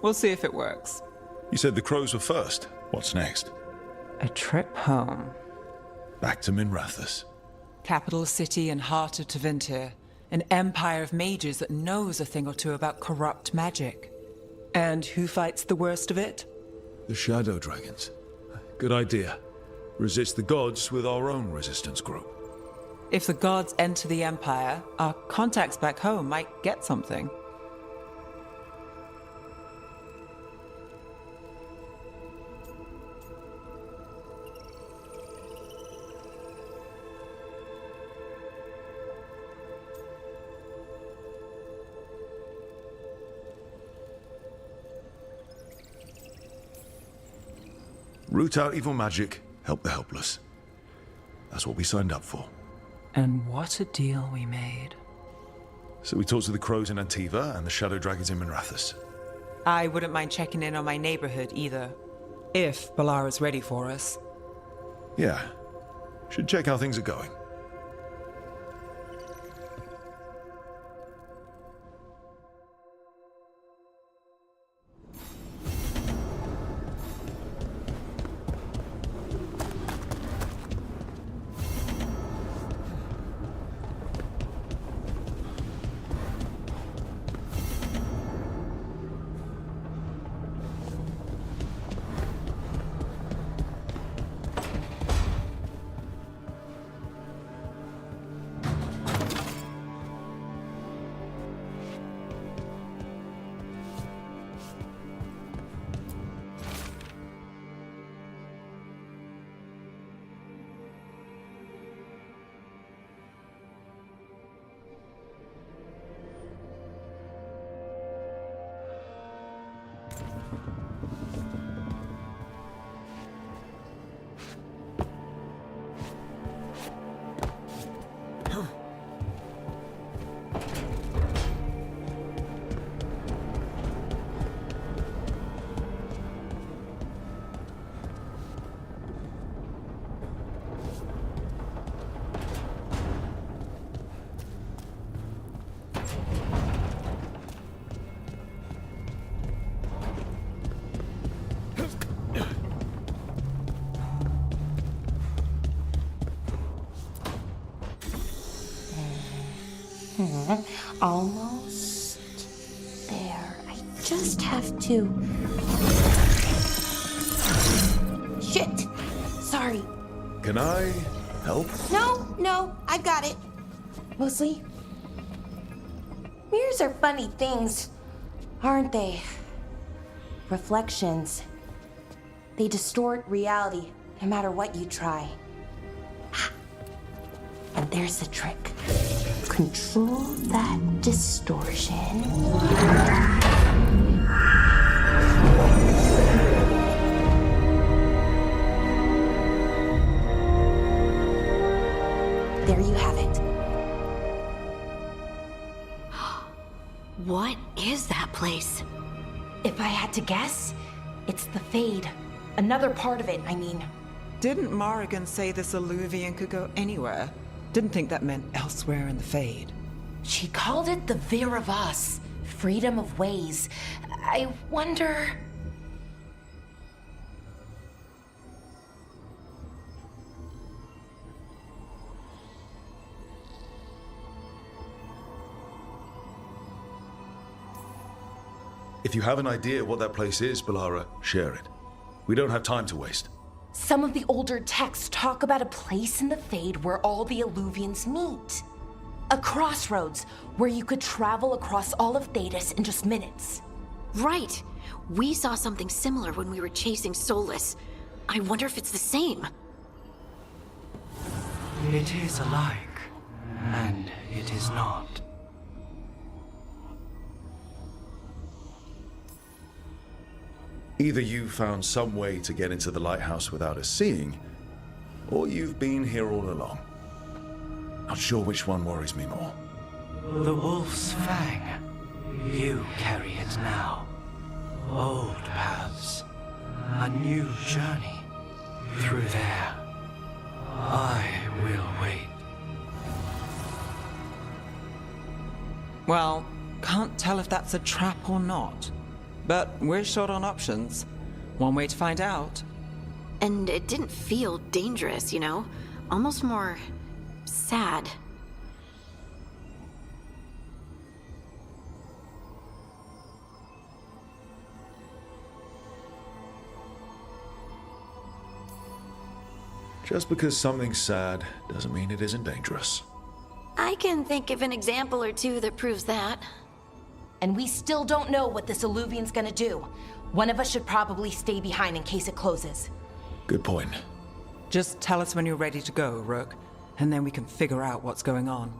We'll see if it works. You said the Crows were first. What's next? A trip home. Back to Minrathous. Capital city and heart of Tevinter. An empire of mages that knows a thing or two about corrupt magic. And who fights the worst of it? The Shadow Dragons. Good idea. Resist the gods with our own resistance group. If the gods enter the empire, our contacts back home might get something. Root out evil magic, help the helpless. That's what we signed up for. And what a deal we made. So we talked to the Crows in Antiva and the Shadow Dragons in Minrathous. I wouldn't mind checking in on my neighborhood either. If Balara's ready for us. Yeah. Should check how things are going. Almost there. I just have to... Shit! Sorry. Can I help? No, I've got it. Mostly. Mirrors are funny things, aren't they? Reflections. They distort reality, no matter what you try. And there's the trick. Control that distortion. There you have it. What is that place? If I had to guess, it's the Fade. Another part of it, I mean. Didn't Morrigan say this Illuvian could go anywhere? Didn't think that meant elsewhere in the Fade. She called it the Vir of Us, freedom of ways. I wonder... If you have an idea what that place is, Balara, share it. We don't have time to waste. Some of the older texts talk about a place in the Fade where all the Illuvians meet. A crossroads where you could travel across all of Thedas in just minutes. Right. We saw something similar when we were chasing Solus. I wonder if it's the same. It is alike, and it is not. Either you found some way to get into the lighthouse without us seeing, or you've been here all along. Not sure which one worries me more. The Wolf's Fang. You carry it now. Old paths. A new journey. Through there. I will wait. Well, can't tell if that's a trap or not. But we're short on options. One way to find out. And it didn't feel dangerous, you know? Almost more sad. Just because something's sad doesn't mean it isn't dangerous. I can think of an example or two that proves that. And we still don't know what this Illuvian's gonna do. One of us should probably stay behind in case it closes. Good point. Just tell us when you're ready to go, Rook, and then we can figure out what's going on.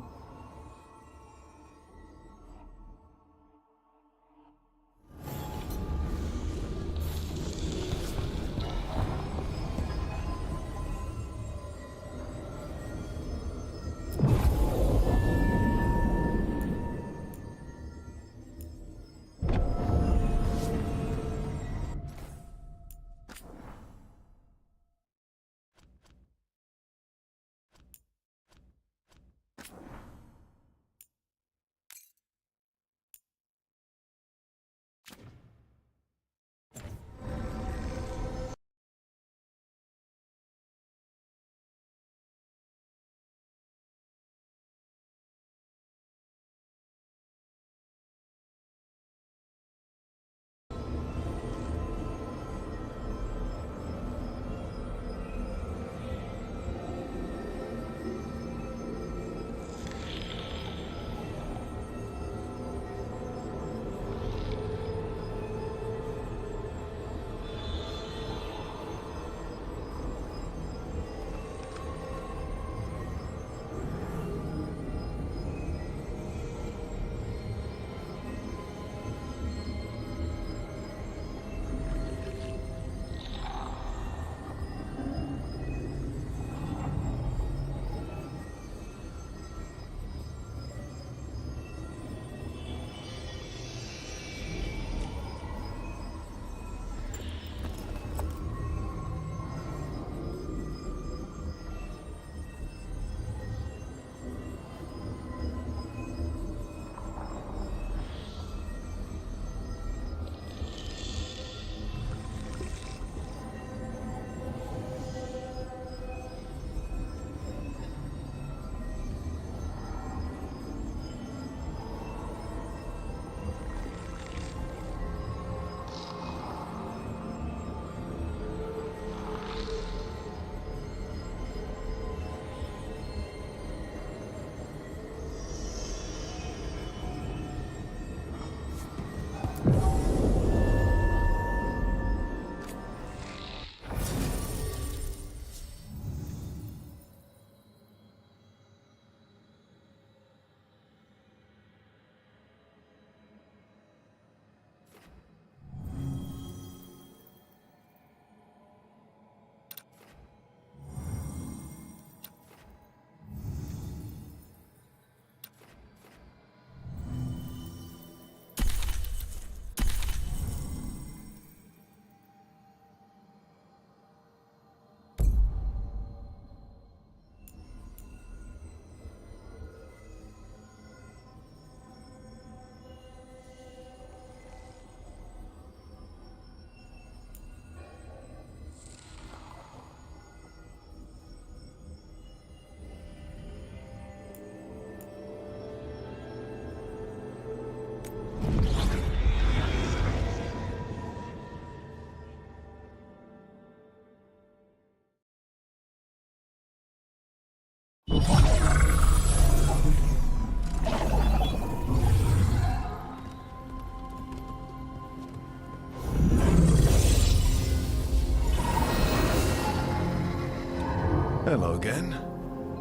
Hello again.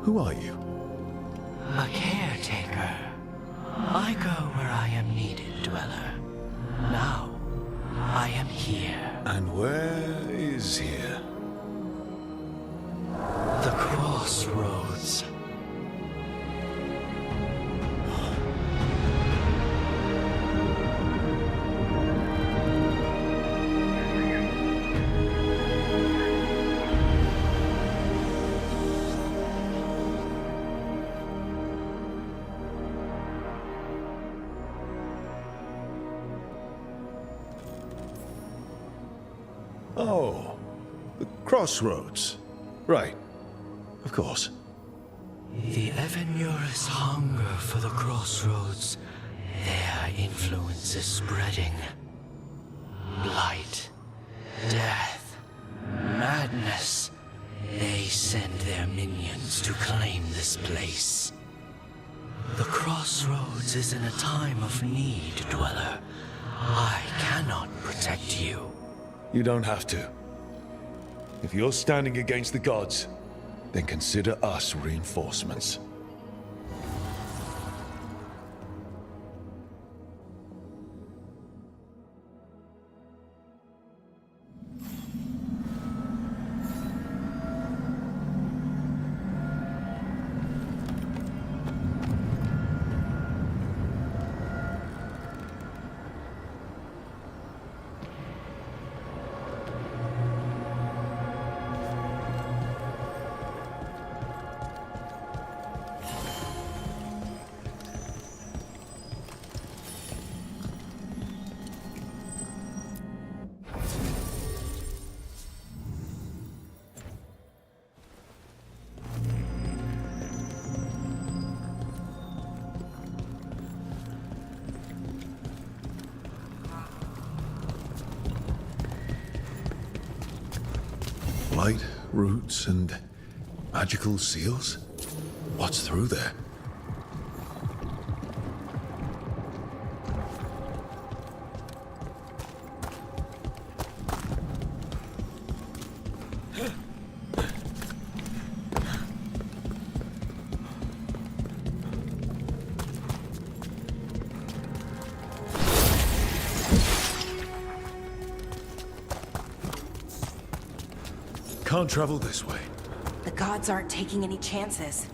Who are you? A caretaker. I go where I am needed, Dweller. Now, I am here. And where is here? The Crossroads. Oh, the Crossroads. Right. Of course. The Evenurus hunger for the Crossroads. Their influence is spreading. Blight, death, madness. They send their minions to claim this place. The Crossroads is in a time of need, Dweller. I cannot protect you. You don't have to. If you're standing against the gods, then consider us reinforcements. Light, roots, and magical seals? What's through there? Can't travel this way. The gods aren't taking any chances.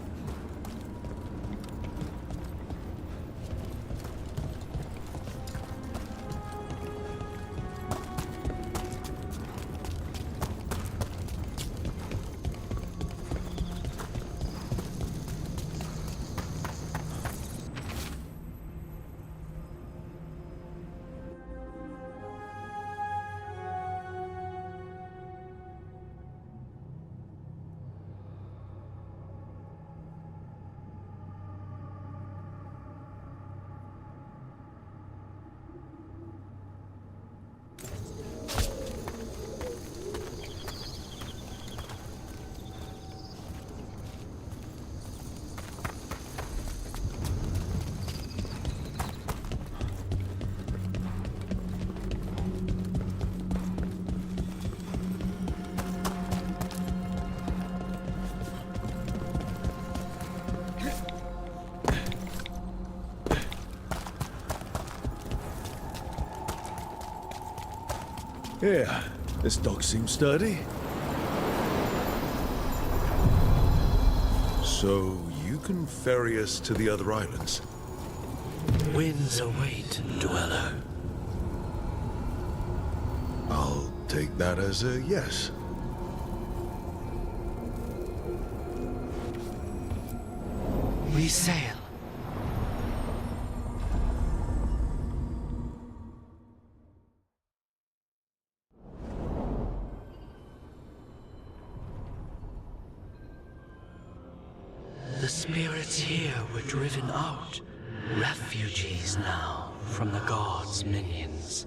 Yeah, this dock seems sturdy. So, you can ferry us to the other islands? Winds await, Dweller. I'll take that as a yes. We sail. The spirits here were driven out, refugees now from the gods' minions.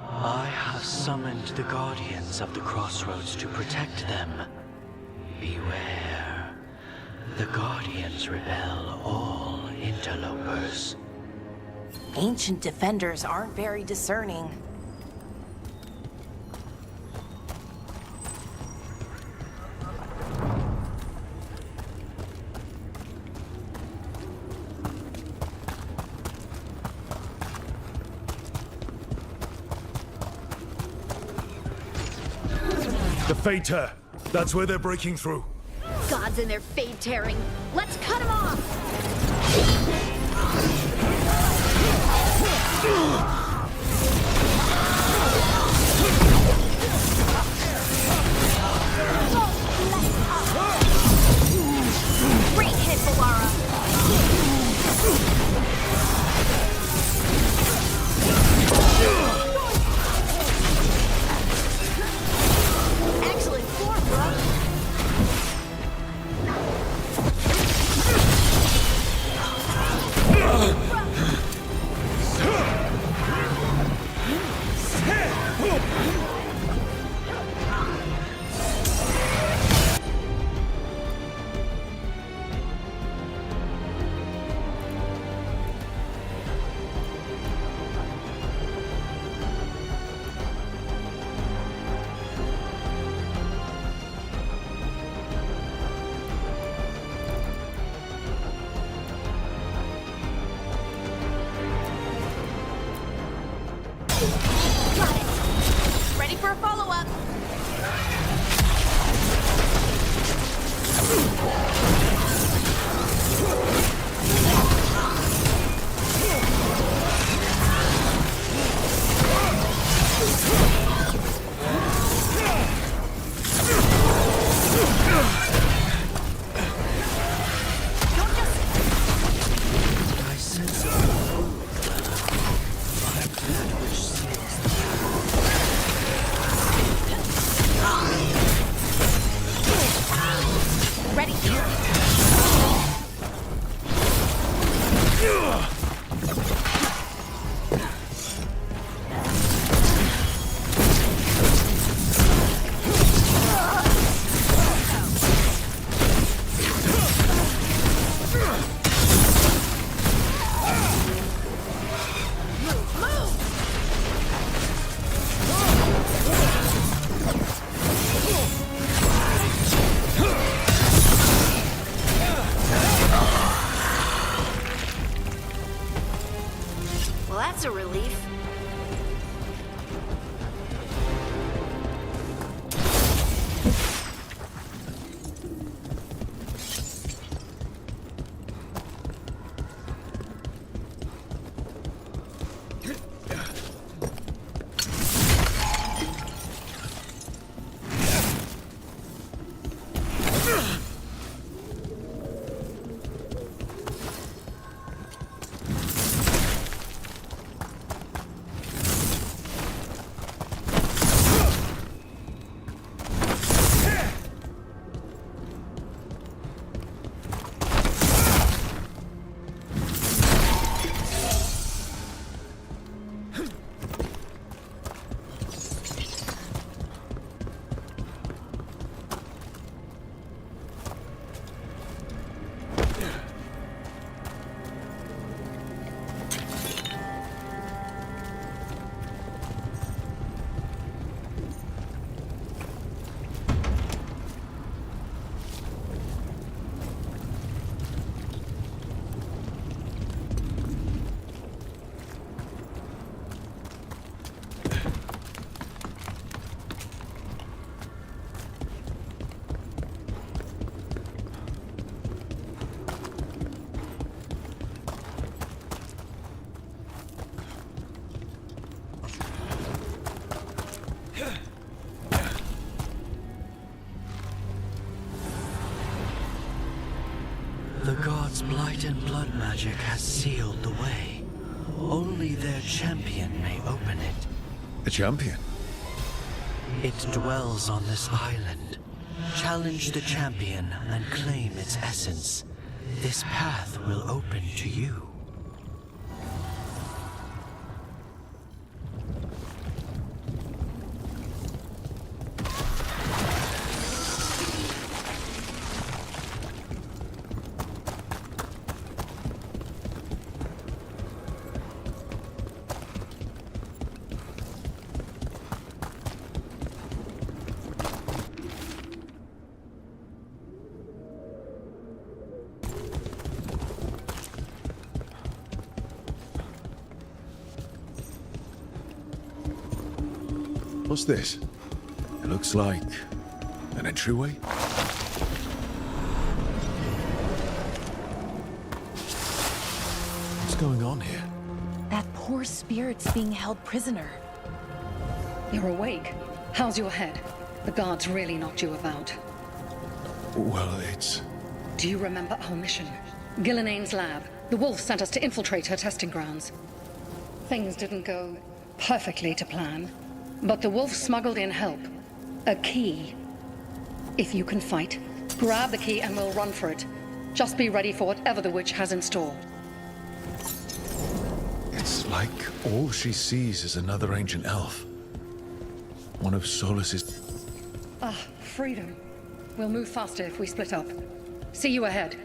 I have summoned the guardians of the Crossroads to protect them. Beware. The guardians repel all interlopers. Ancient defenders aren't very discerning. The Fade Tear. That's where they're breaking through. Gods and their fade tearing. Let's cut them off! Great hit, Valara! Excellent form, bro! Got it! Ready for a follow-up! I sense a that which seals Ready? Well, that's a relief. The gods' blight and blood magic has sealed the way. Only their champion may open it. A champion? It dwells on this island. Challenge the champion and claim its essence. This path will open to you. What's this? It looks like An entryway? What's going on here? That poor spirit's being held prisoner. You're awake. How's your head? The guards really knocked you about. Well, it's... Do you remember our mission? Gillenane's lab. The wolf sent us to infiltrate her testing grounds. Things didn't go perfectly to plan, but the wolf smuggled in help. A key. If you can fight, grab the key and we'll run for it. Just be ready for whatever the witch has in store. It's like all she sees is another ancient elf. One of Solus's... Ah, freedom. We'll move faster if we split up. See you ahead.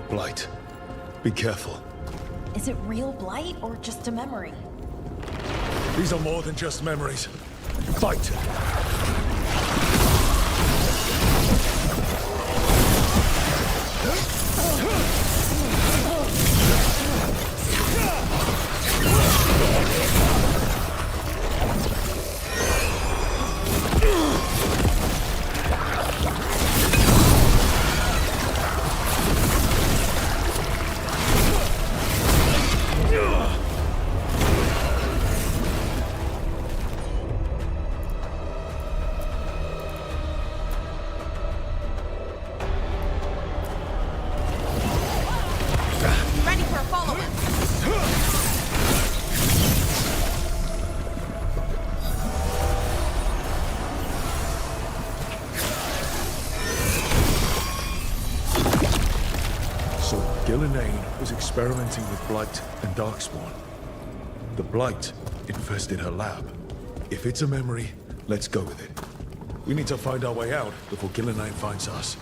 Blight. Be careful. Is it real blight or just a memory? These are more than just memories. Fight! Ready for a follow-up. So Gillenane was experimenting with Blight and Darkspawn. The Blight infested her lab. If it's a memory, let's go with it. We need to find our way out before Gillenane finds us.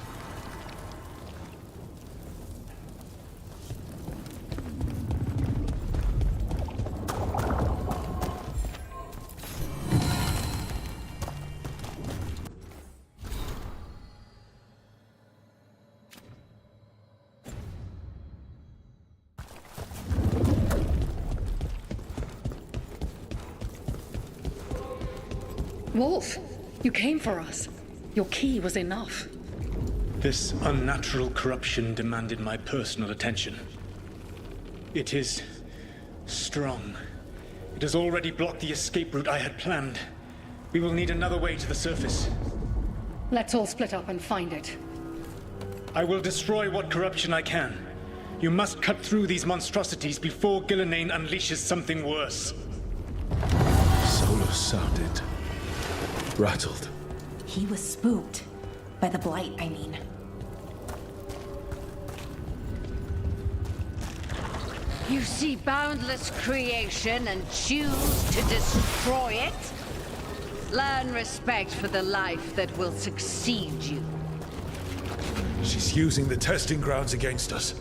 Wolf, you came for us. Your key was enough. This unnatural corruption demanded my personal attention. It is strong. It has already blocked the escape route I had planned. We will need another way to the surface. Let's all split up and find it. I will destroy what corruption I can. You must cut through these monstrosities before Gillenane unleashes something worse. Solus sounded... rattled. He was spooked. By the blight, I mean. You see boundless creation and choose to destroy it? Learn respect for the life that will succeed you. She's using the testing grounds against us.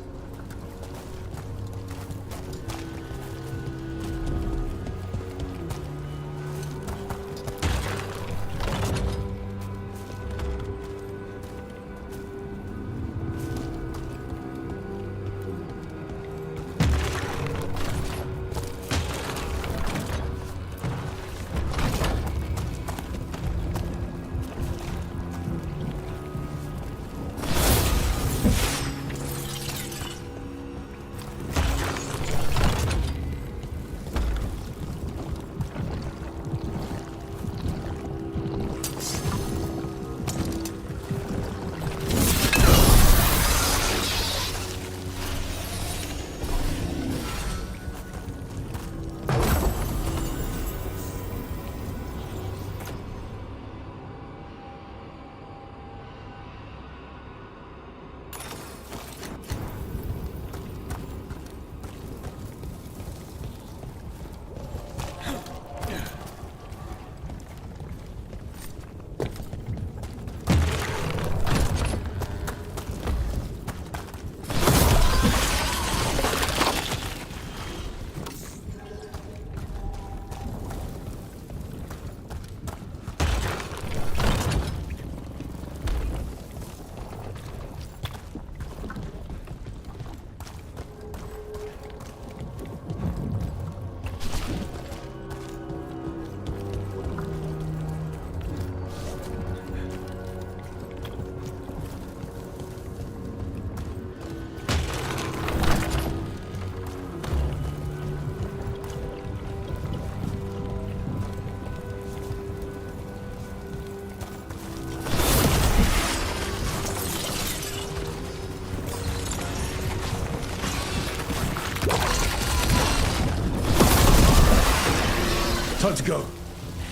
Time to go.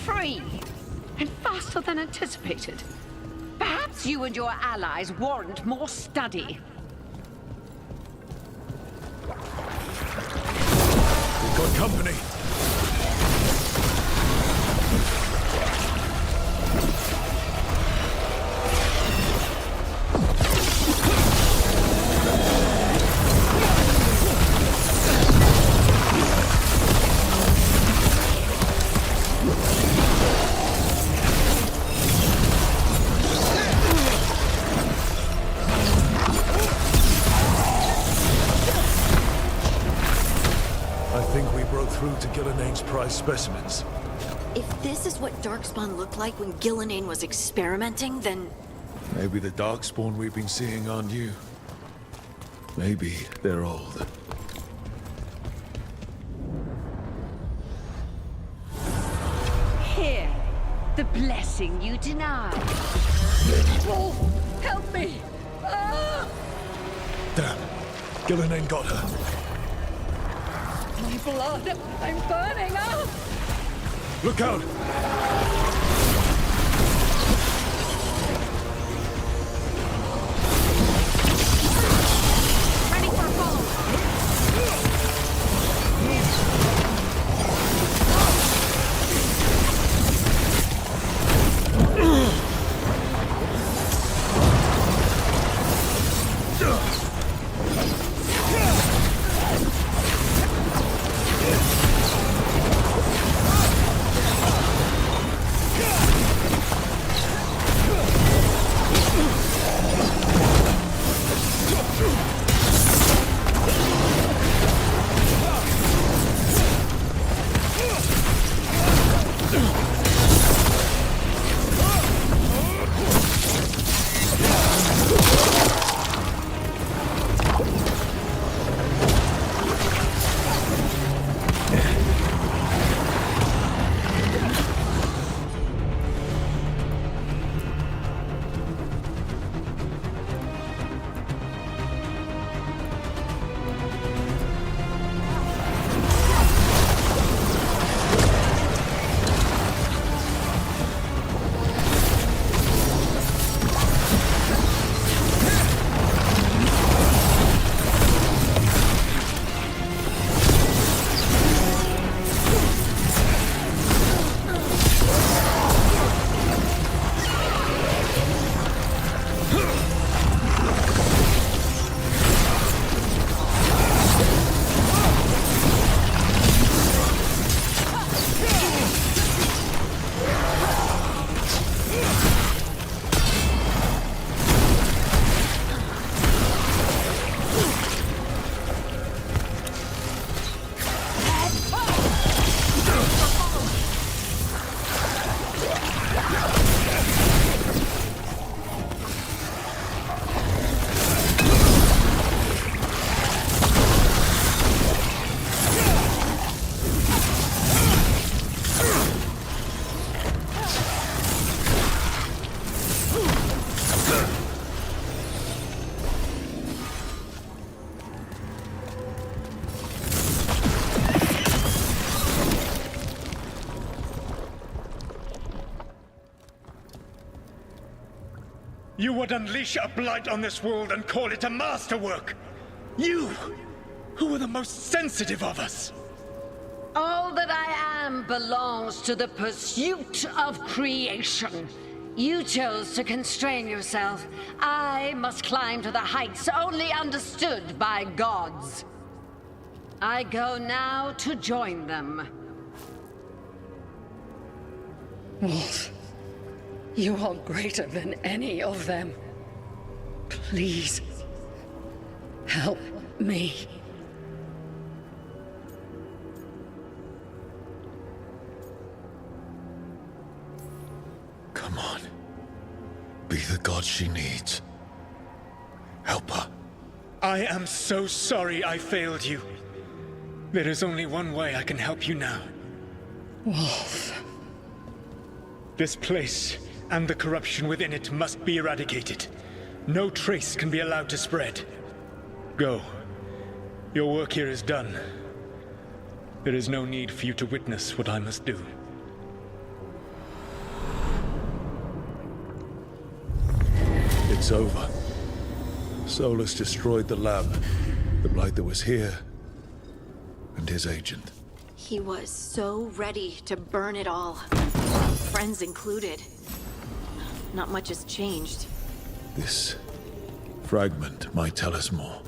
Free! And faster than anticipated. Perhaps you and your allies warrant more study. We've got company. Through to Gilnenane's prize specimens. If this is what Darkspawn looked like when Gillenane was experimenting, then... Maybe the Darkspawn we've been seeing aren't you. Maybe they're old. Here, the blessing you denied. Wolf, help me! Ah! Damn, Gillenane got her. My blood! I'm burning up! Look out! Ready for a follow! You would unleash a blight on this world and call it a masterwork! You, who were the most sensitive of us! All that I am belongs to the pursuit of creation. You chose to constrain yourself. I must climb to the heights only understood by gods. I go now to join them. Wolf, you are greater than any of them. Please, help me. Come on. Be the god she needs. Help her. I am so sorry I failed you. There is only one way I can help you now. Wolf. This place and the corruption within it must be eradicated. No trace can be allowed to spread. Go. Your work here is done. There is no need for you to witness what I must do. It's over. Solus destroyed the lab, the Blight that was here, and his agent. He was so ready to burn it all. Friends included. Not much has changed. This fragment might tell us more.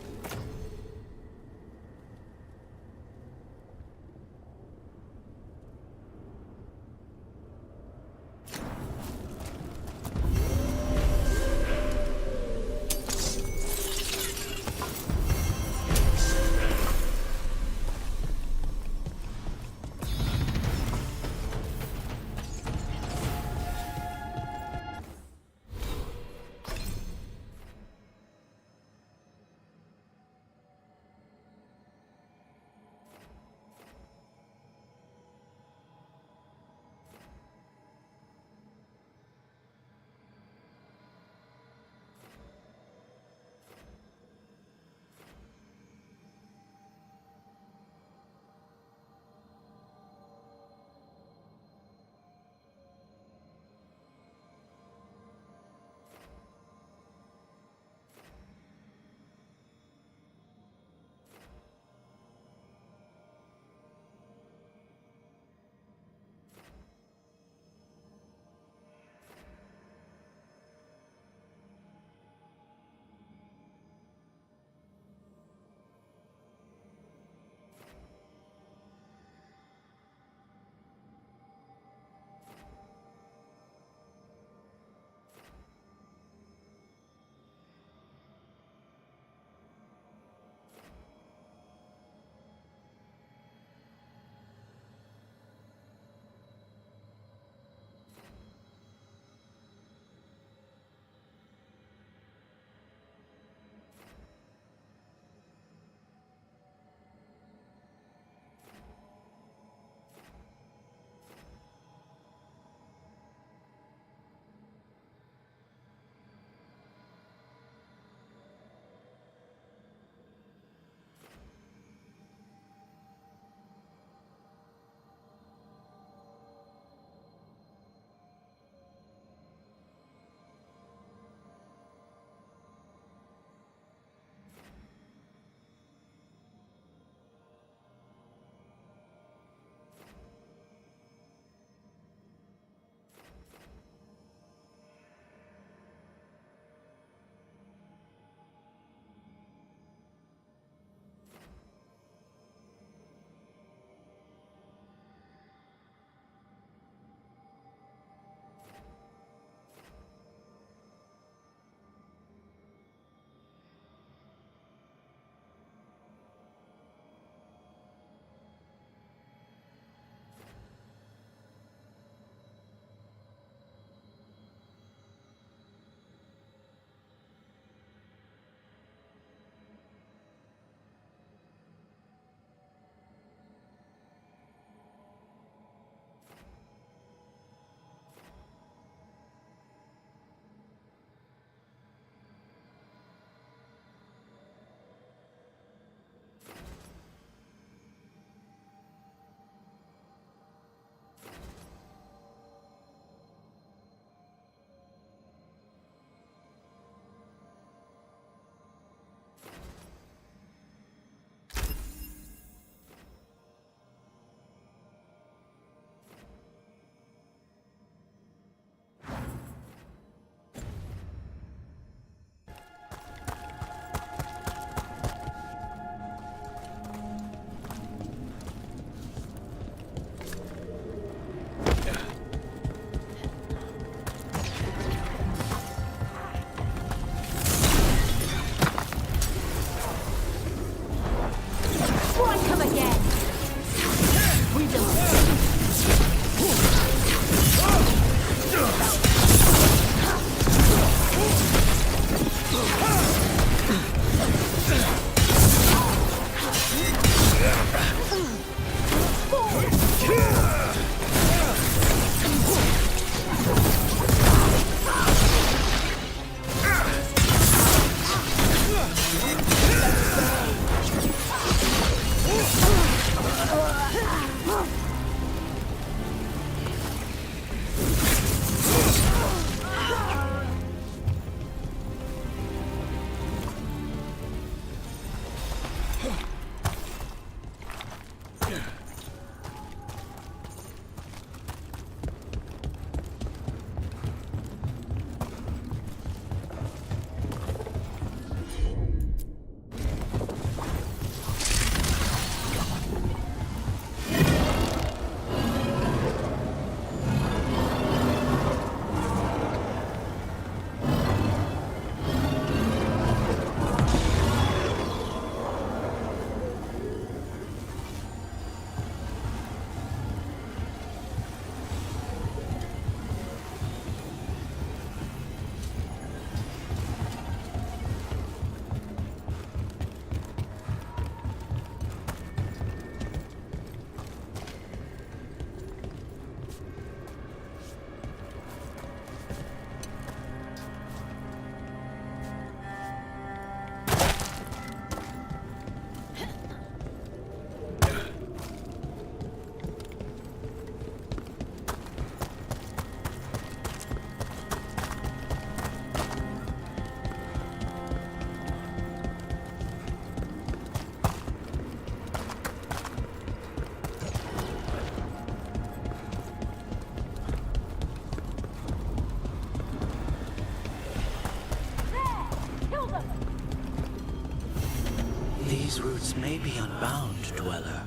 may be unbound, Dweller.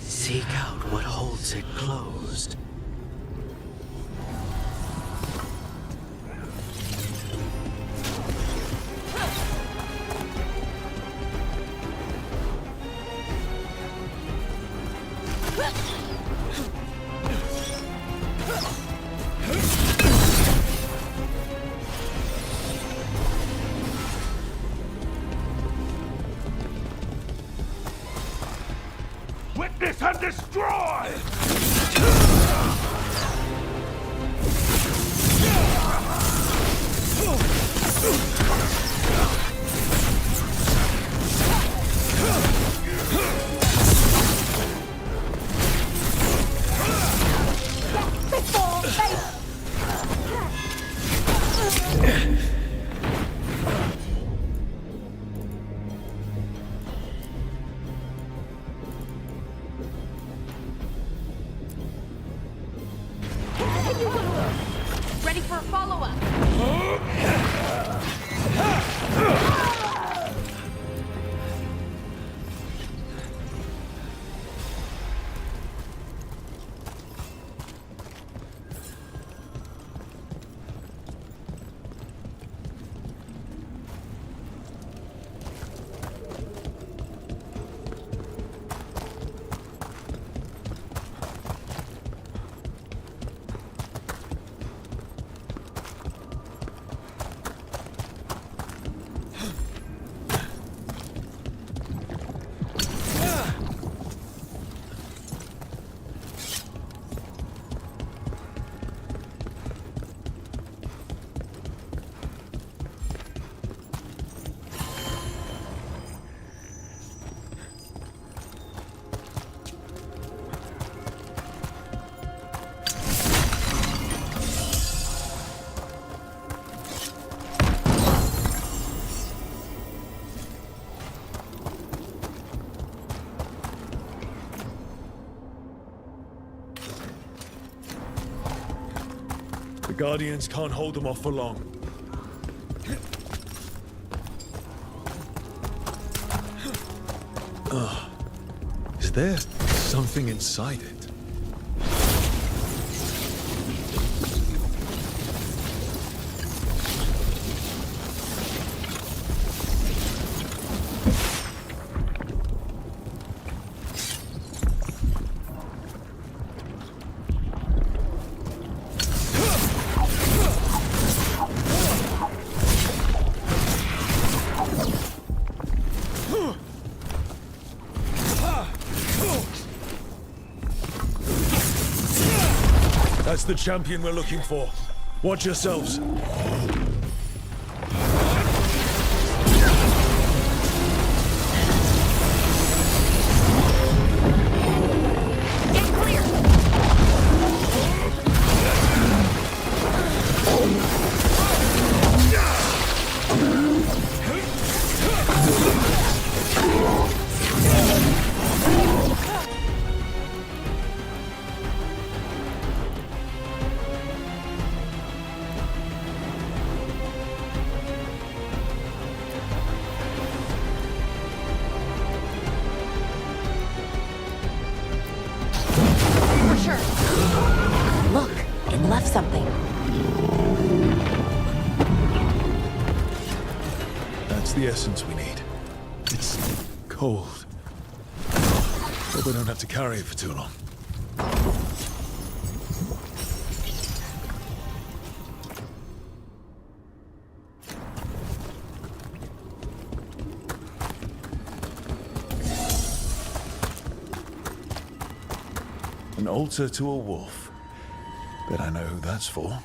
Seek out what holds it closed. Witness and destroy! Ready for a follow-up. The Guardians can't hold them off for long. Is there something inside it? That's the champion we're looking for. Watch yourselves. Look, it left something. That's the essence we need. It's cold. But we don't have to carry it for too long. An altar to a wolf. Bet I know who that's for.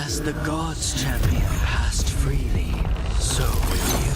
As the gods' champion passed freely, so will you.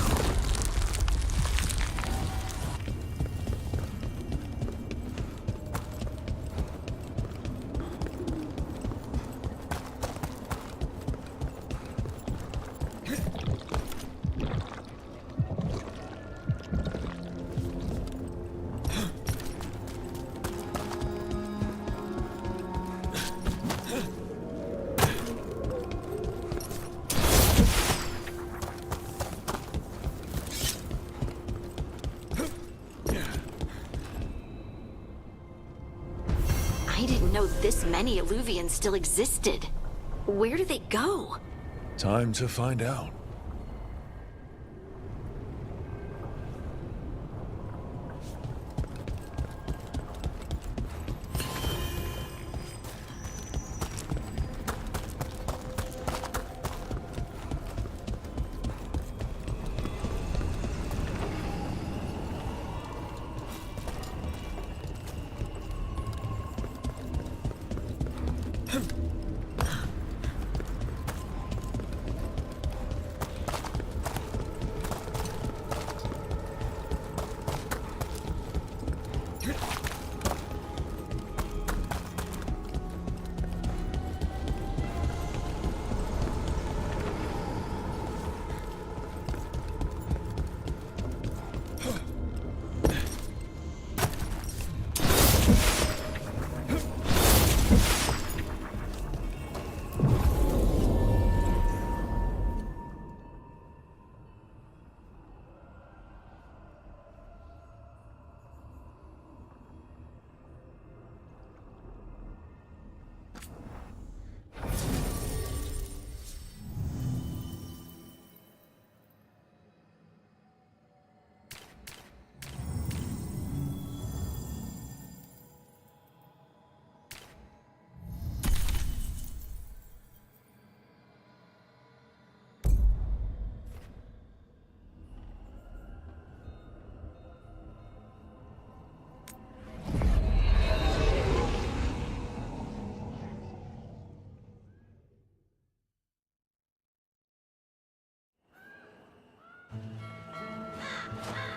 I didn't know this many Illuvians still existed. Where do they go? Time to find out.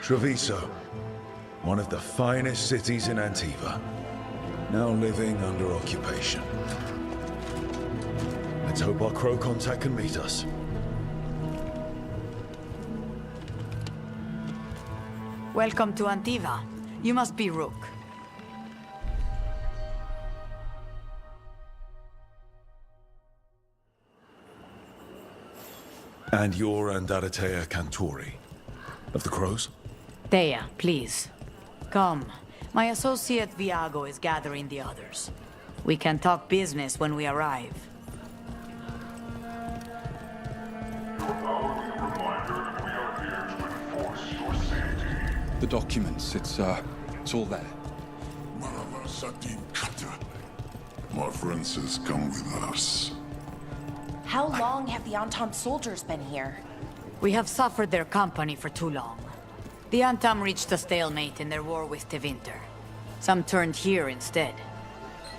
Treviso, one of the finest cities in Antiva, now living under occupation. Let's hope our crow contact can meet us. Welcome to Antiva. You must be Rook. And you're Andaratea Cantori, of the Crows? Thea, please. Come. My associate Viago is gathering the others. We can talk business when we arrive. The documents, it's all there. My friend says come with us. How long have the Antam soldiers been here? We have suffered their company for too long. The Antam reached a stalemate in their war with Tevinter. Some turned here instead.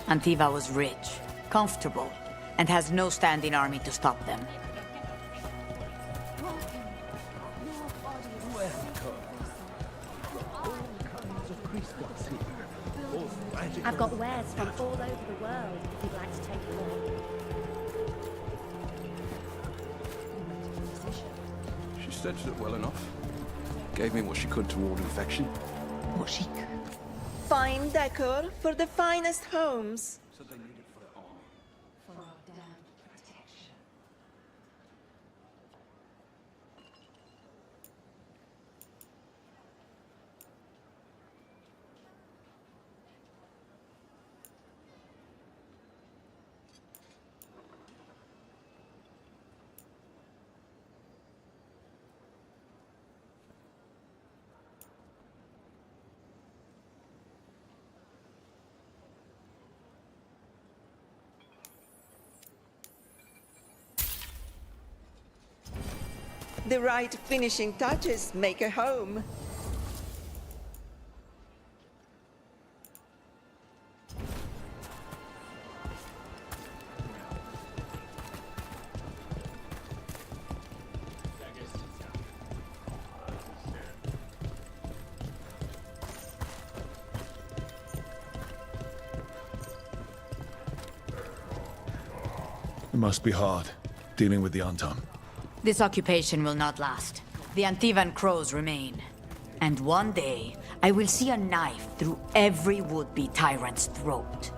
Antiva was rich, comfortable, and has no standing army to stop them. I've got wares from all over the world if you'd like to take a look. She staged it well enough. Gave me what she could to ward infection. What she could? Fine decor for the finest homes. So they need it for the army. For our damn protection. The right finishing touches make a home. It must be hard, dealing with the Antam. This occupation will not last. The Antivan crows remain. And one day, I will see a knife through every would-be tyrant's throat.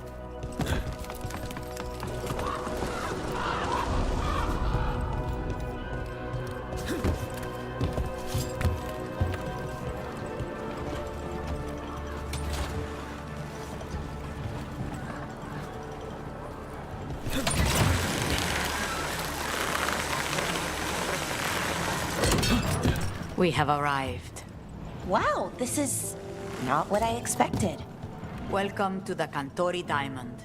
We have arrived. Wow, this is not what I expected. Welcome to the Cantori Diamond.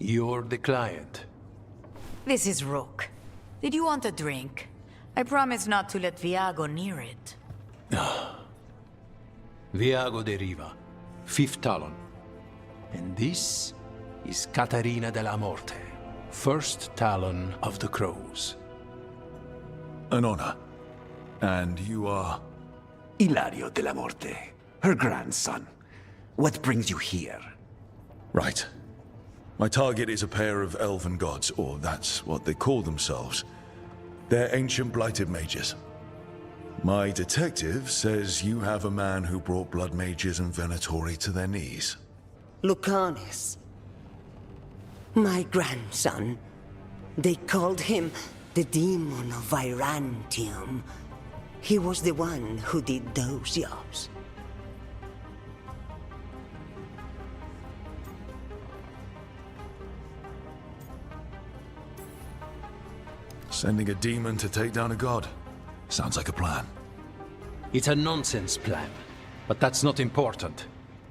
You're the client. This is Rook. Did you want a drink? I promise not to let Viago near it. Viago de Riva, 5th Talon. And this is Catarina de la Morte, 1st Talon of the Crows. An honor. And you are? Ilario de la Morte, her grandson. What brings you here? Right. My target is a pair of elven gods, or that's what they call themselves. They're ancient blighted mages. My detective says you have a man who brought blood mages and Venatori to their knees. Lucanis. My grandson. They called him the Demon of Virantium. He was the one who did those jobs. Sending a demon to take down a god. Sounds like a plan. It's a nonsense plan, but that's not important.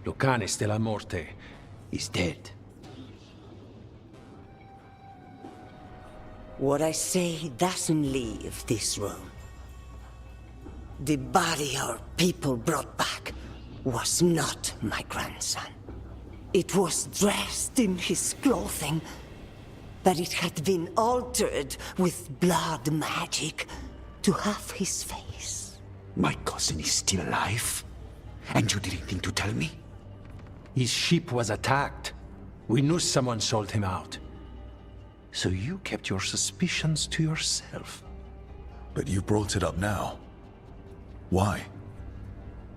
Lucanis de la Morte is dead. What I say doesn't leave this room. The body our people brought back was not my grandson. It was dressed in his clothing, but it had been altered with blood magic to have his face. My cousin is still alive? And you didn't think to tell me? His ship was attacked. We knew someone sold him out. So you kept your suspicions to yourself. But you brought it up now. Why?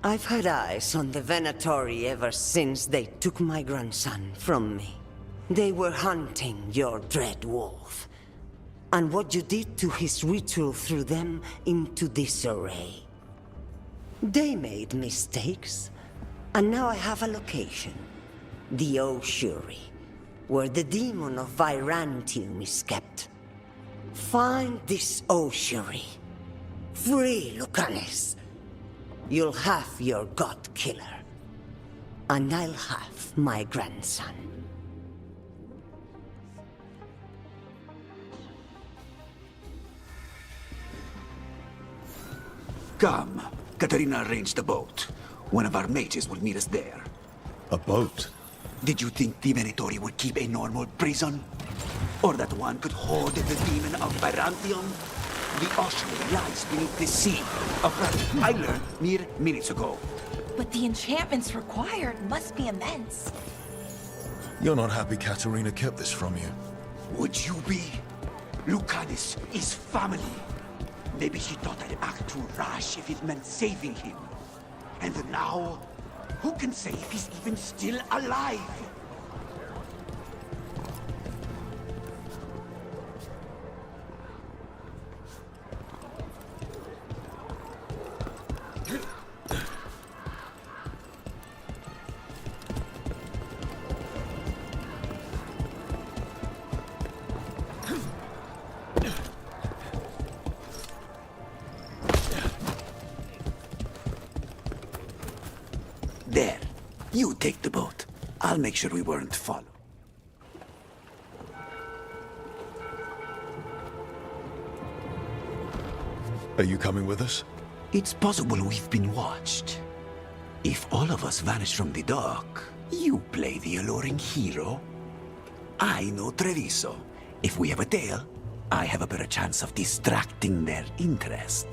I've had eyes on the Venatori ever since they took my grandson from me. They were hunting your dread wolf. And what you did to his ritual threw them into disarray. They made mistakes, and now I have a location. The Oshuri, where the demon of Virantium is kept. Find this Oshuri. Free Lucanis. You'll have your god killer. And I'll have my grandson. Come. Katarina arranged a boat. One of our mages will meet us there. A boat? Did you think the Venatori would keep a normal prison? Or that one could hold the demon of Virantium? The Oshuri lies beneath the sea. I learned mere minutes ago. But the enchantments required must be immense. You're not happy Katarina kept this from you. Would you be? Lucanis is family. Maybe she thought I'd act too rash if it meant saving him. And now, who can say if he's even still alive? There. You take the boat. I'll make sure we weren't followed. Are you coming with us? It's possible we've been watched. If all of us vanish from the dock, you play the alluring hero. I know Treviso. If we have a tale, I have a better chance of distracting their interest.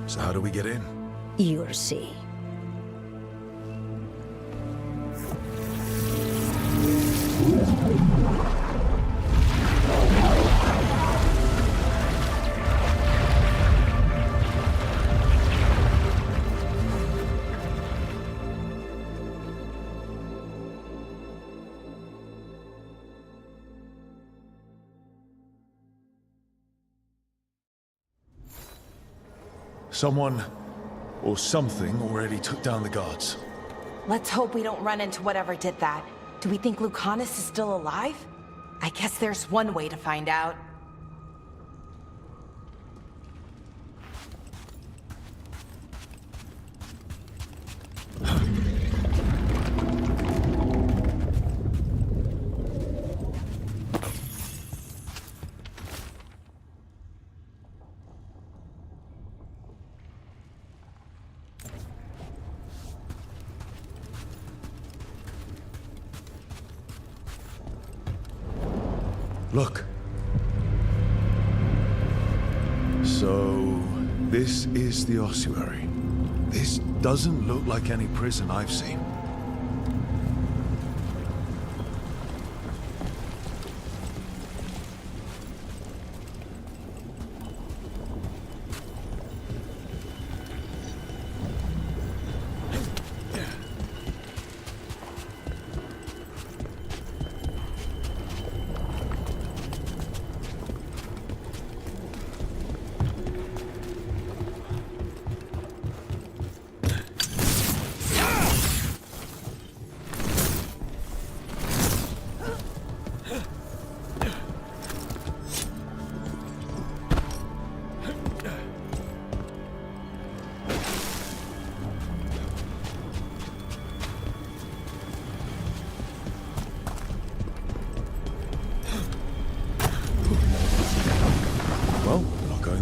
So how do we get in? You'll see. Someone or something already took down the guards. Let's hope we don't run into whatever did that. Do we think Lucanus is still alive? I guess there's one way to find out. Look. So, this is the ossuary. This doesn't look like any prison I've seen.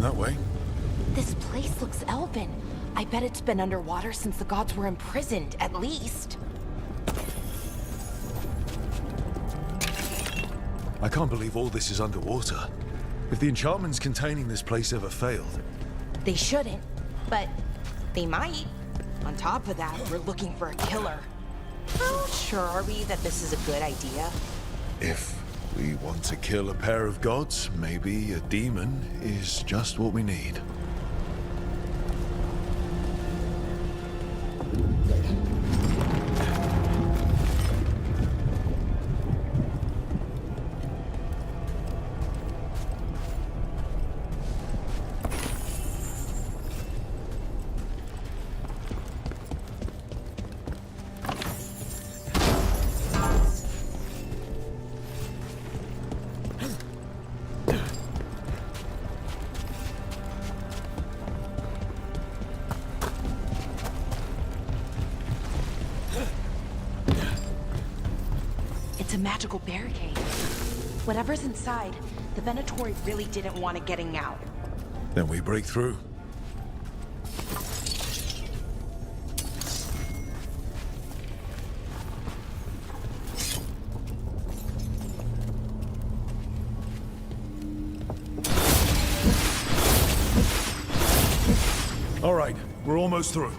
That way. This place looks elven. I bet it's been underwater since the gods were imprisoned, at least. I can't believe all this is underwater. If the enchantments containing this place ever failed... They shouldn't, but they might. On top of that, we're looking for a killer. How sure are we that this is a good idea? If we want to kill a pair of gods, maybe a demon is just what we need. It's a magical barricade. Whatever's inside, the Venatori really didn't want it getting out. Then we break through. All right, we're almost through.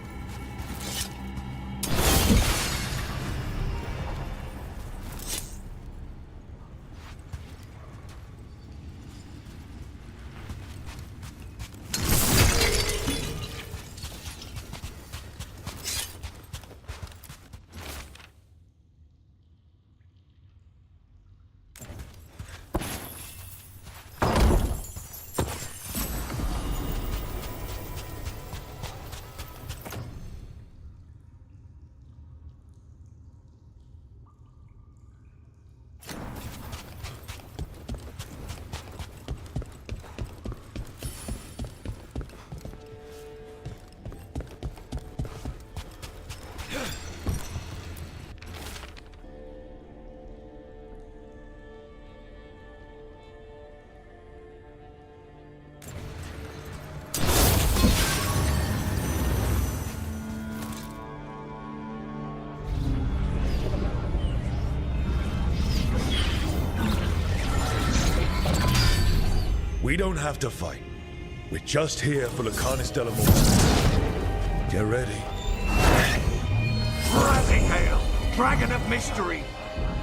don't have to fight. We're just here for Lucanus Delamorte. Get ready. Razihale, Dragon of Mystery!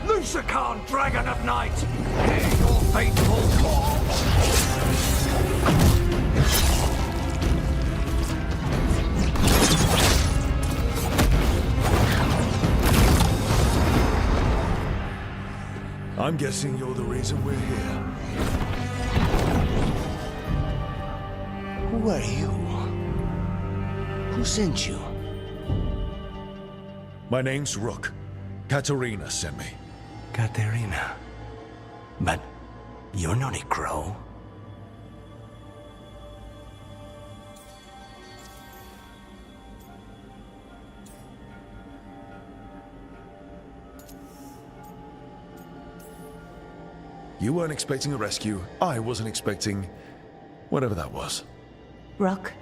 Lucican, Dragon of Night! Hear your faithful calls! I'm guessing you're the reason we're here. Who are you? Who sent you? My name's Rook. Katerina sent me. Katerina. But you're not a crow. You weren't expecting a rescue. I wasn't expecting... whatever that was. Rook,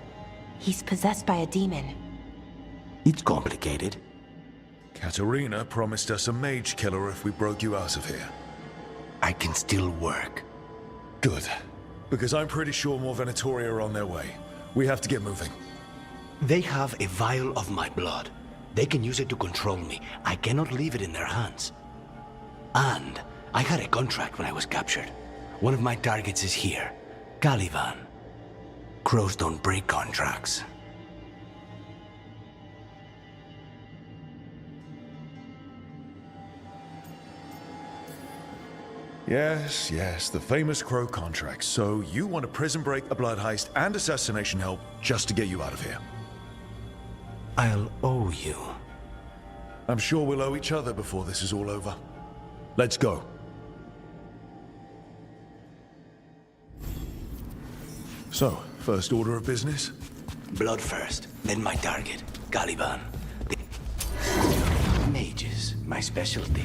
he's possessed by a demon. It's complicated. Katerina promised us a mage killer if we broke you out of here. I can still work. Good. Because I'm pretty sure more Venatori are on their way. We have to get moving. They have a vial of my blood. They can use it to control me. I cannot leave it in their hands. And I had a contract when I was captured. One of my targets is here. Caliban. Crows don't break contracts. Yes, the famous Crow contract. So you want a prison break, a blood heist, and assassination help just to get you out of here? I'll owe you. I'm sure we'll owe each other before this is all over. Let's go. So, first order of business? Blood first, then my target, Caliban. Mages, my specialty.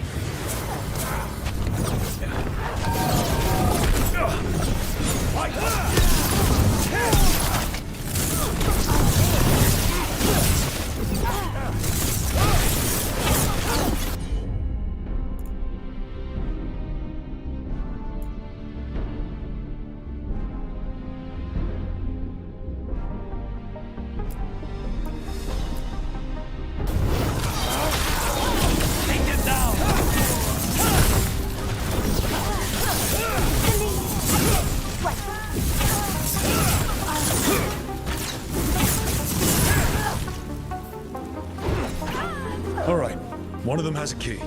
All right, one of them has a key.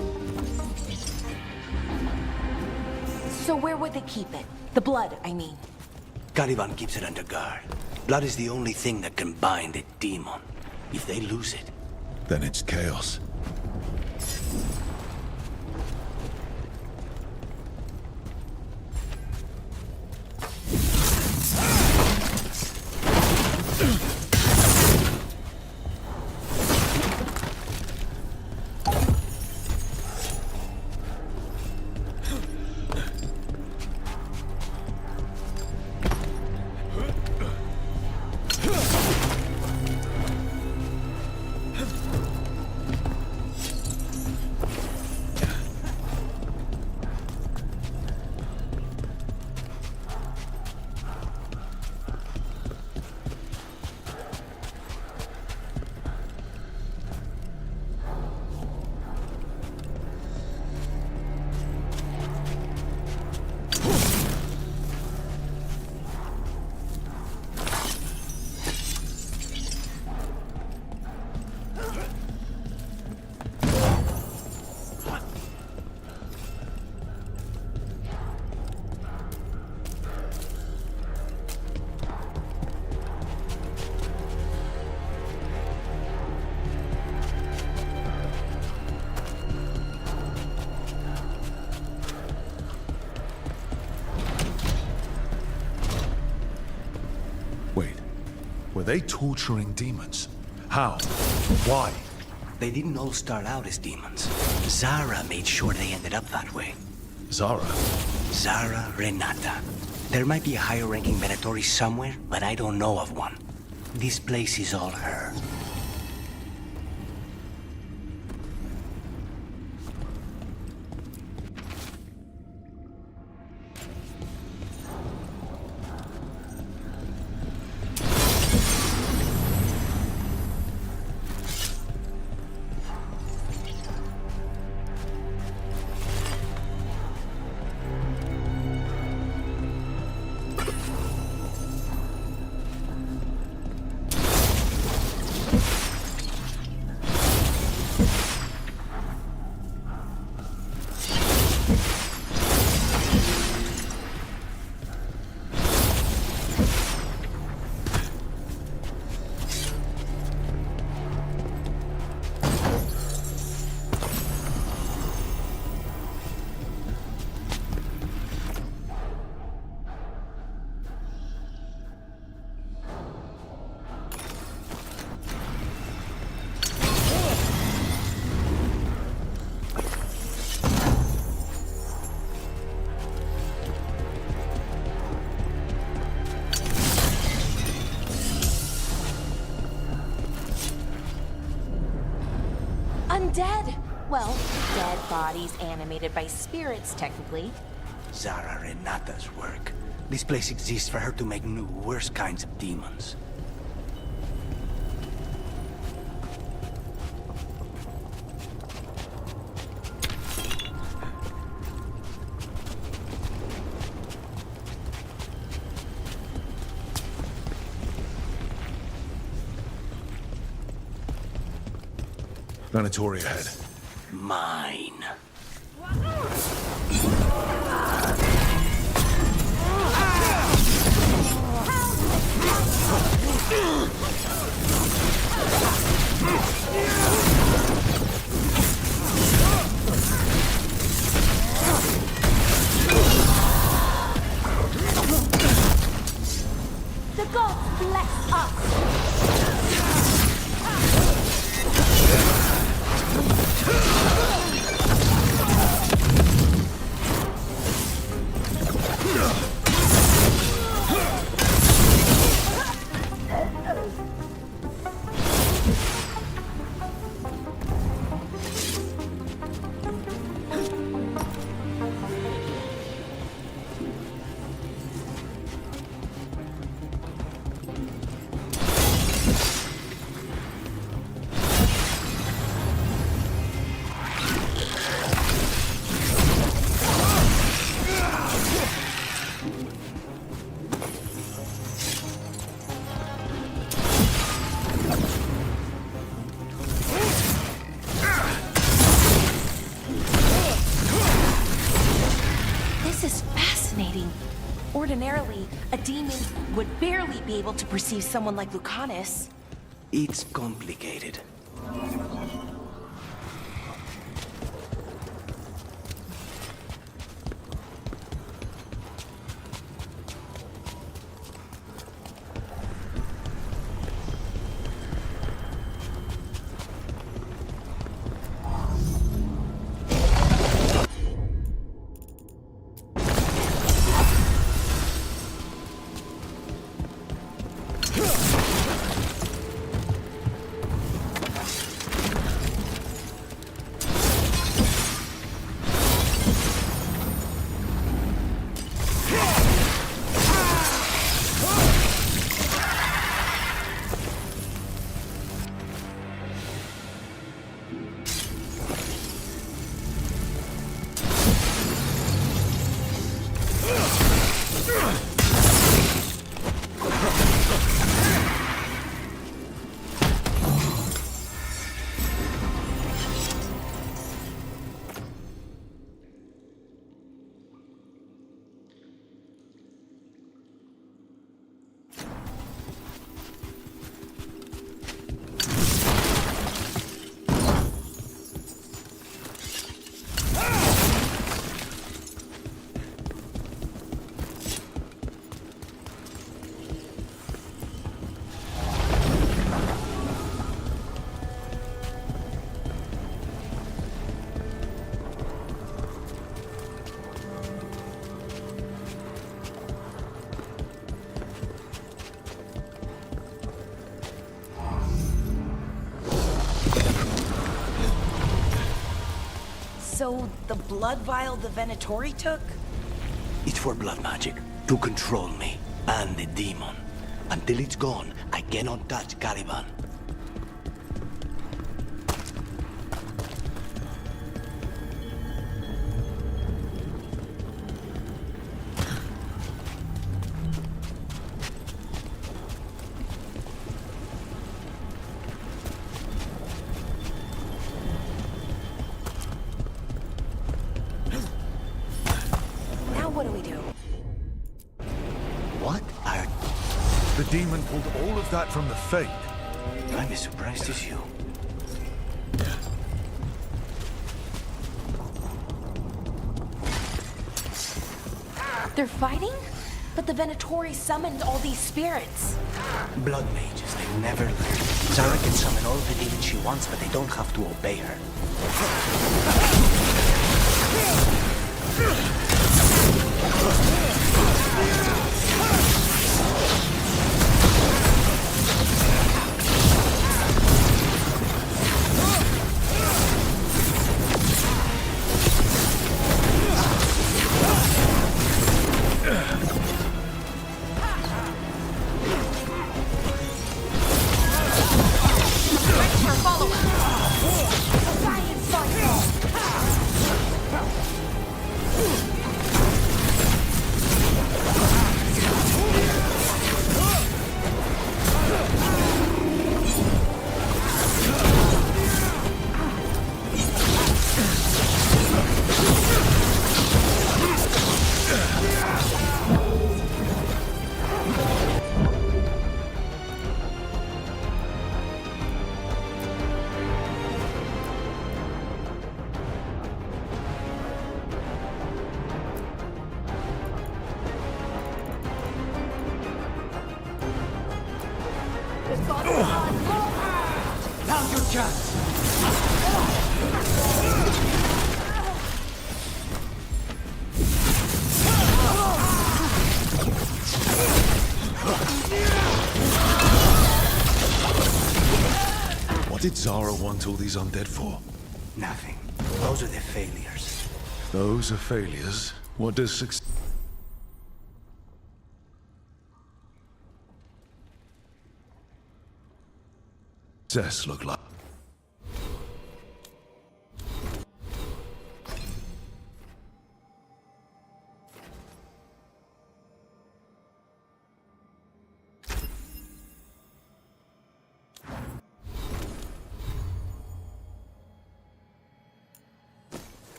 So where would they keep it? The blood, I mean. Caliban keeps it under guard. Blood is the only thing that can bind a demon. If they lose it, then it's chaos. Were they torturing demons? How? Why? they didn't all start out as demons. Zara made sure they ended up that way. Zara? Zara Renata. There might be a higher-ranking Venatori somewhere, but I don't know of one. This place is all her. Undead! Well, dead bodies animated by spirits, technically. Zara Renata's work. This place exists for her to make new, worse kinds of demons. Venatori ahead. Mine. The gods bless us! Ordinarily, a demon would barely be able to perceive someone like Lucanus. It's complicated. So, the blood vial the Venatori took? It's for blood magic, to control me, and the demon. Until it's gone, I cannot touch Caliban. The demon pulled all of that from the Fade. I'm as surprised as you. They're fighting? But the Venatori summoned all these spirits. Blood mages, they never learn. Zara can summon all the demons she wants, but they don't have to obey her. follow us. Try and Now's your chance! What did Zara want all these undead for? Nothing. Those are the failures. Those are failures. What does success look like?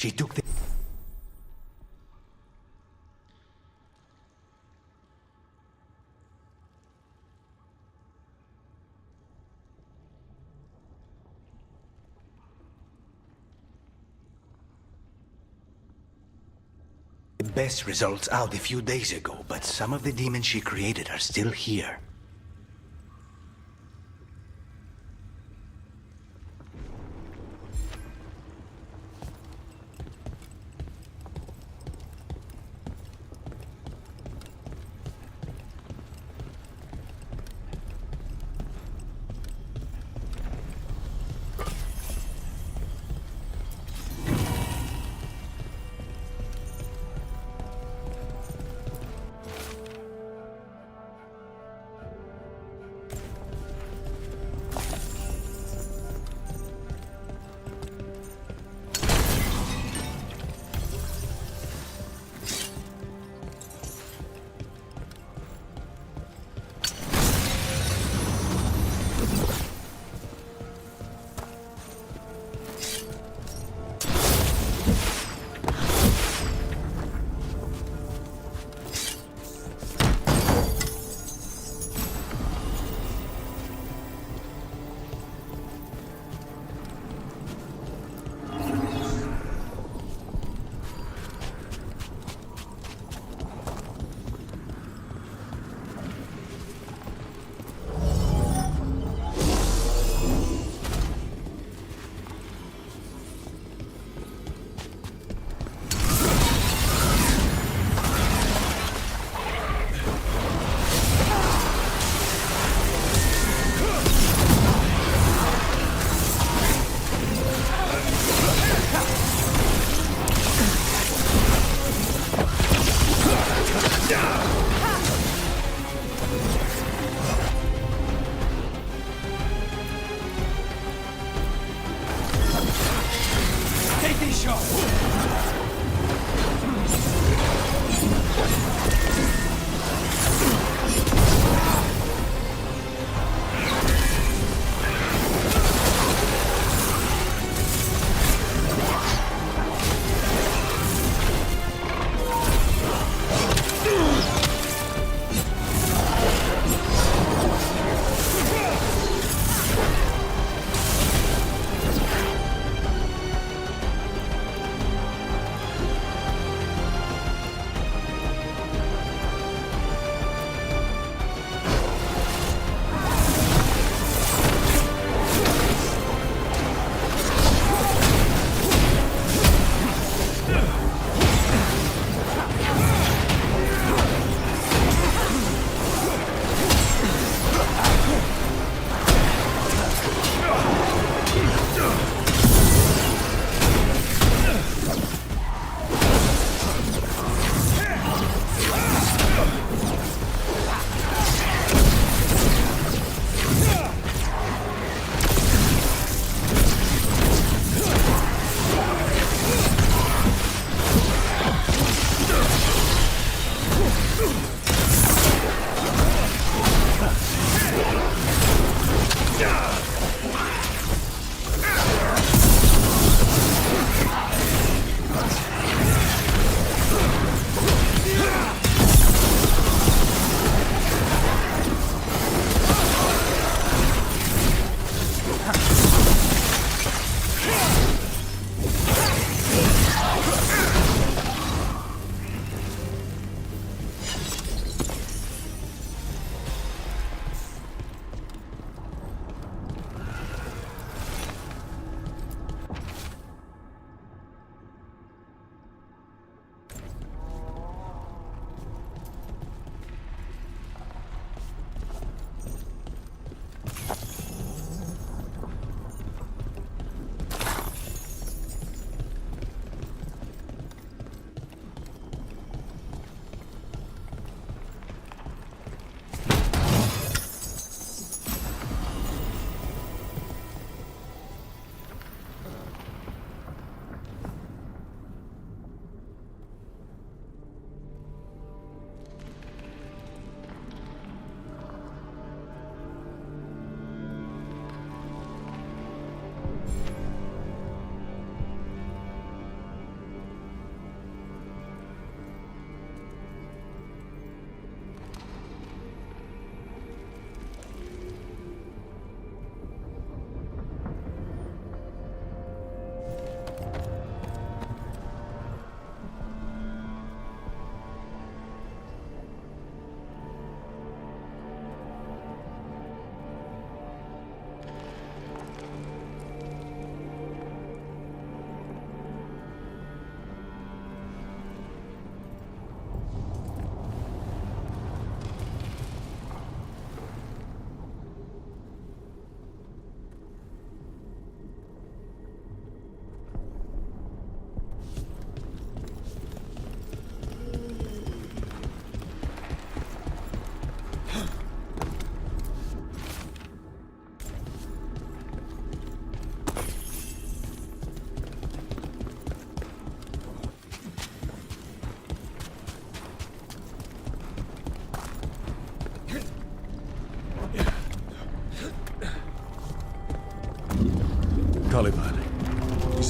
She took the... The best results out a few days ago, but some of the demons she created are still here.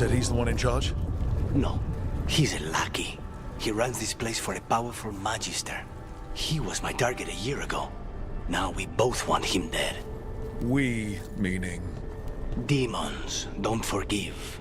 said he's the one in charge? No, he's a lackey. He runs this place for a powerful magister. He was my target a year ago. Now we both want him dead. We, meaning? Demons don't forgive.